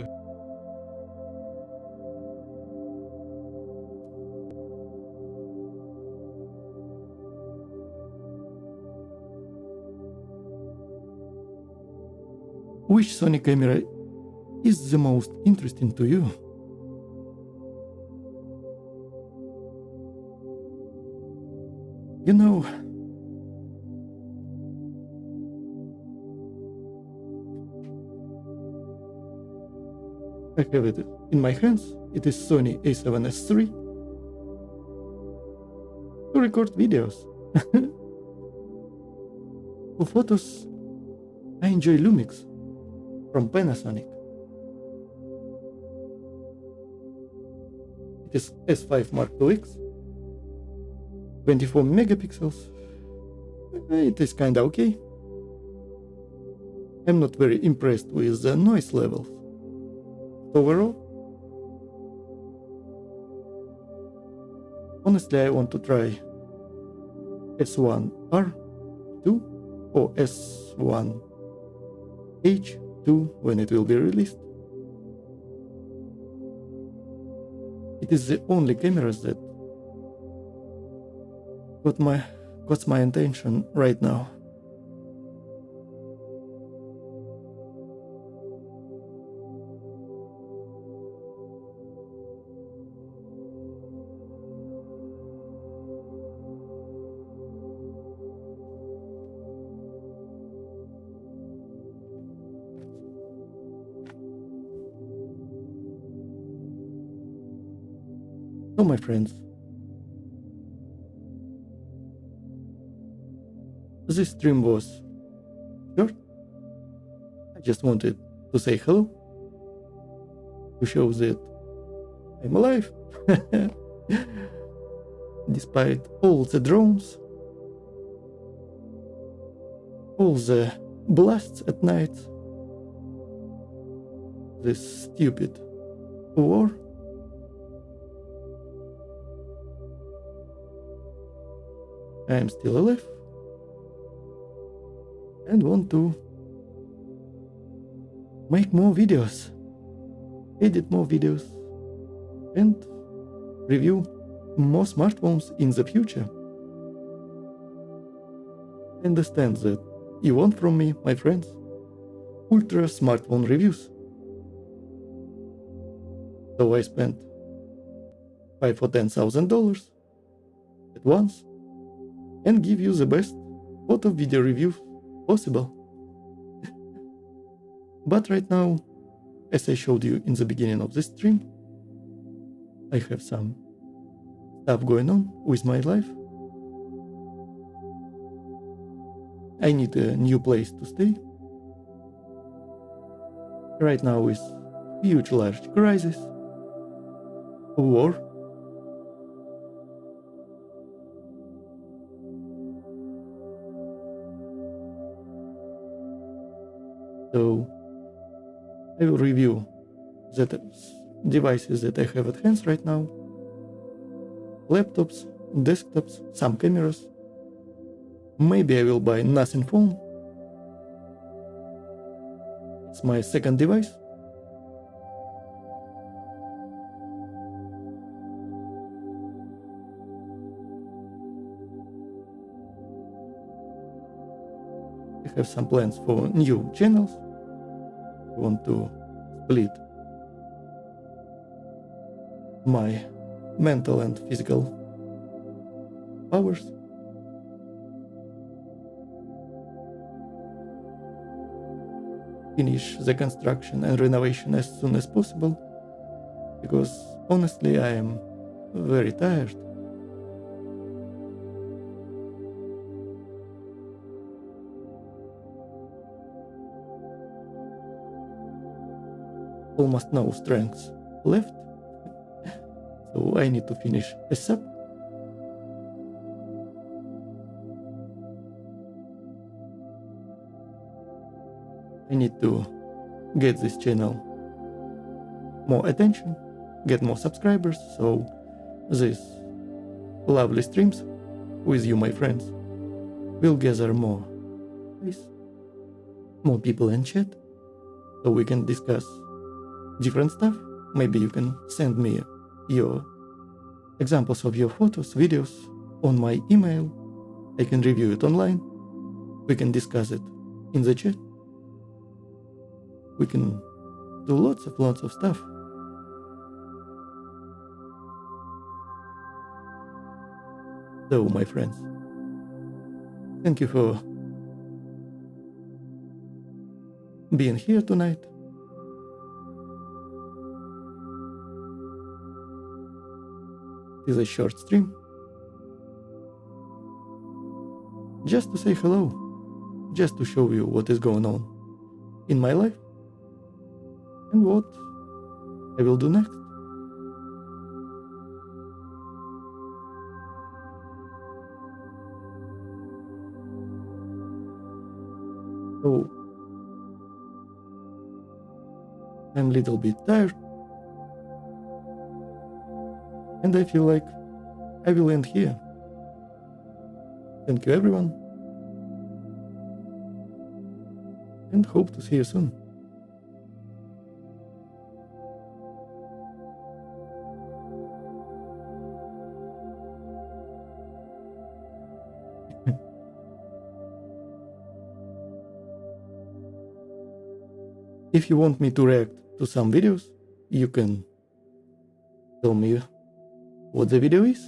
which Sony camera is the most interesting to you? You know, I have it in my hands. It is Sony a7S III to record videos. For photos, I enjoy Lumix from Panasonic. It is S5 Mark IIX, 24 megapixels. It is kinda okay. I'm not very impressed with the noise levels. Overall, honestly, I want to try S1R2 or S1H2 when it will be released. It is the only cameras that got my attention right now. So, my friends, this stream was short. I just wanted to say hello, to show that I'm alive, despite all the drones, all the blasts at night, this stupid war. I am still alive and want to make more videos, edit more videos, and review more smartphones in the future. Understand that you want from me, my friends, ultra smartphone reviews. So I spent $5,000 or $10,000 at once and give you the best lot of video reviews possible. But right now, as I showed you in the beginning of this stream, I have some stuff going on with my life. I need a new place to stay. Right now is huge large crisis, war. So I will review the devices that I have at hand right now. Laptops, desktops, some cameras. Maybe I will buy nothing phone. It's my second device. I have some plans for new channels. I want to split my mental and physical powers. Finish the construction and renovation as soon as possible, because honestly I am very tired. Almost no strength left, so I need to finish ASAP. I need to get this channel more attention, get more subscribers, so these lovely streams with you, my friends, will gather more people in chat, so we can discuss different stuff. Maybe you can send me your examples of your photos, videos on my email. I can review it online. We can discuss it in the chat. We can do lots of stuff. So, my friends, thank you for being here tonight. It is a short stream. Just to say hello, just to show you what is going on in my life and what I will do next. So, I'm a little bit tired, and I feel like I will end here. Thank you, everyone, and hope to see you soon. If you want me to react to some videos, you can tell me what the video is.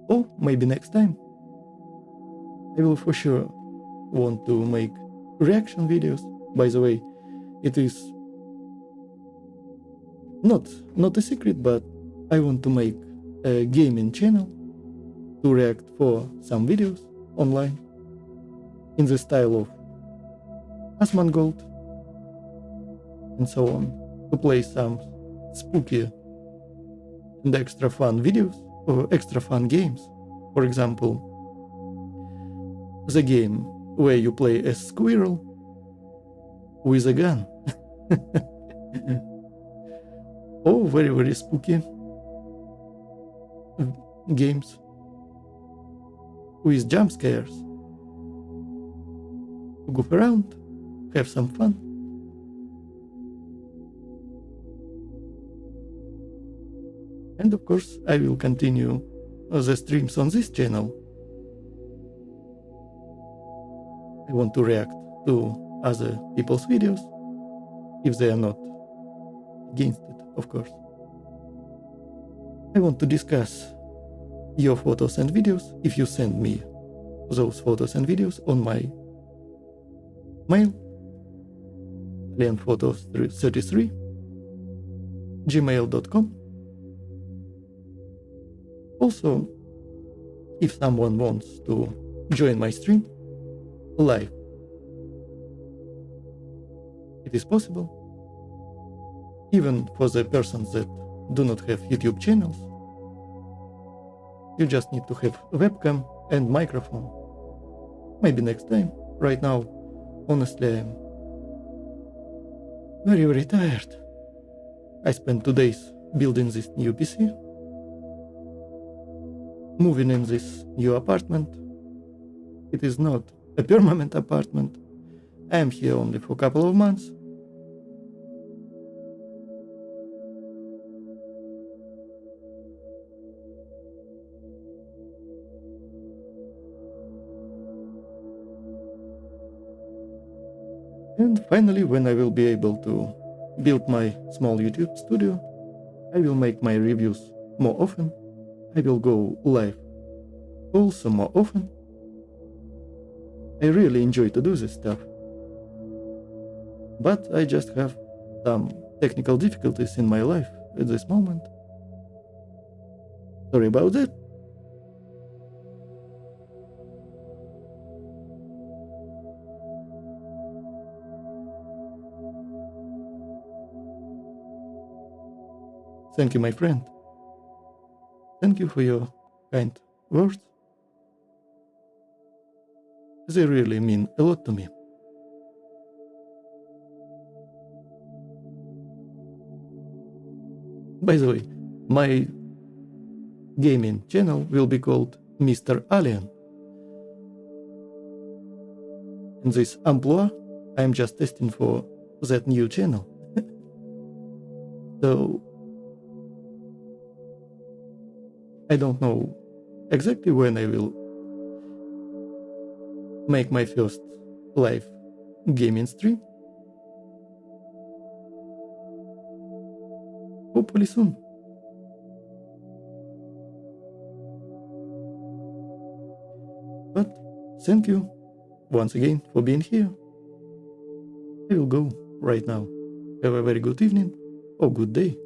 Or maybe next time. I will for sure want to make reaction videos. By the way, it is not a secret, but I want to make a gaming channel to react for some videos online in the style of Asmongold and so on, to play some spooky and extra fun videos or extra fun games. For example, the game where you play a squirrel with a gun. Oh, very spooky games with jump scares. Goof around, have some fun. And of course, I will continue the streams on this channel. I want to react to other people's videos, if they are not against it, of course. I want to discuss your photos and videos if you send me those photos and videos on my mail, leonphotos33 gmail.com. Also, if someone wants to join my stream live, it is possible, even for the persons that do not have YouTube channels. You just need to have a webcam and microphone. Maybe next time. Right now, honestly, I'm very, very tired. I spent 2 days building this new PC, moving in this new apartment. It is not a permanent apartment. I am here only for a couple of months. And finally, when I will be able to build my small YouTube studio, I will make my reviews more often. I will go live also more often. I really enjoy to do this stuff. But I just have some technical difficulties in my life at this moment. Sorry about that. Thank you, my friend. Thank you for your kind words. They really mean a lot to me. By the way, my gaming channel will be called Mr. Alien. In this amplitude, I am just testing for that new channel. So I don't know exactly when I will make my first live gaming stream. Hopefully soon. But thank you once again for being here. I will go right now. Have a very good evening or good day.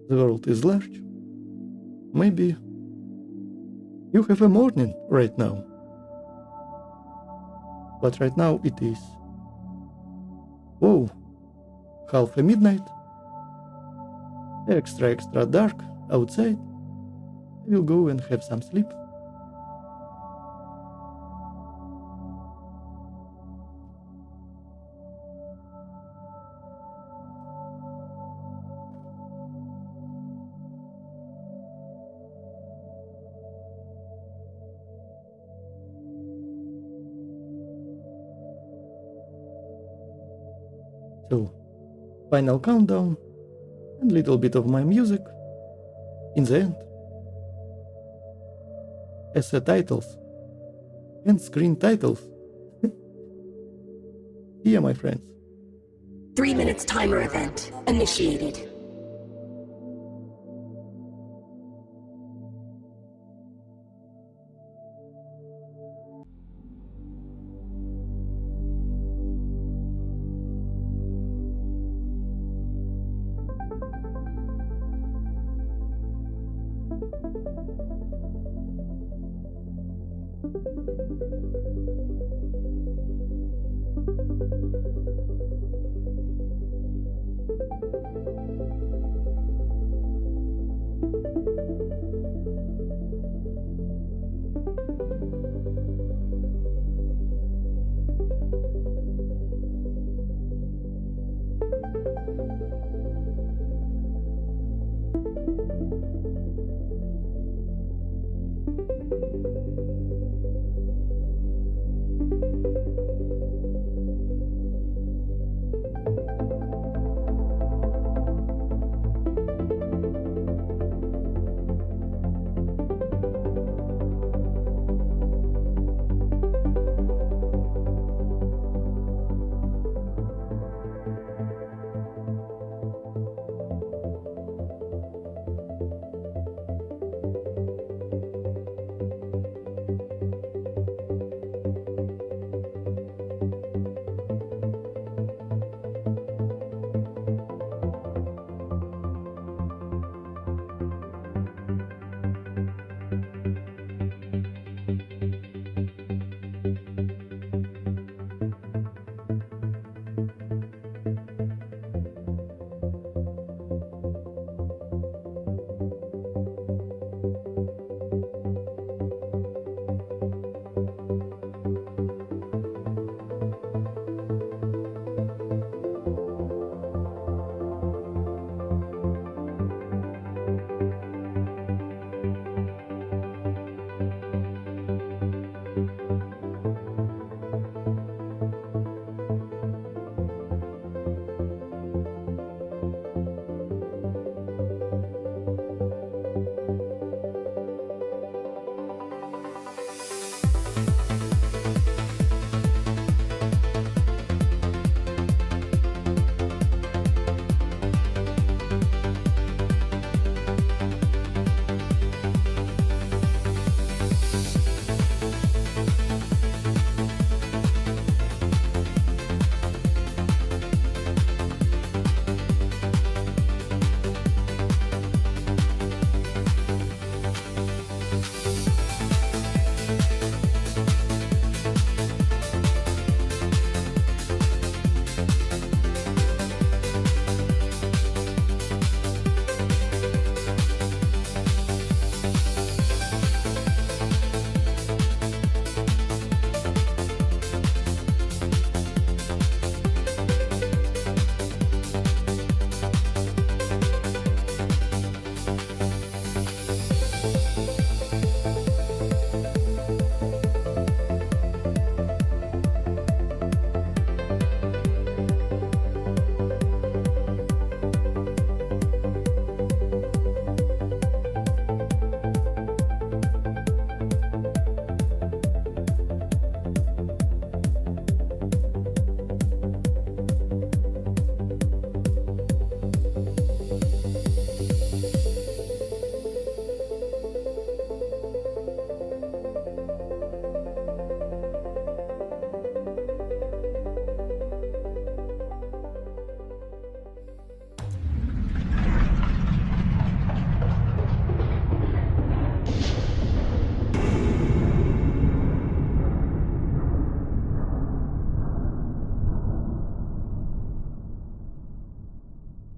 The world is large. Maybe you have a morning right now. But right now it is, oh, half a midnight. Extra dark outside. I will go and have some sleep. So, final countdown and little bit of my music in the end. Asset titles and screen titles. Here, my friends. 3 minutes timer event initiated.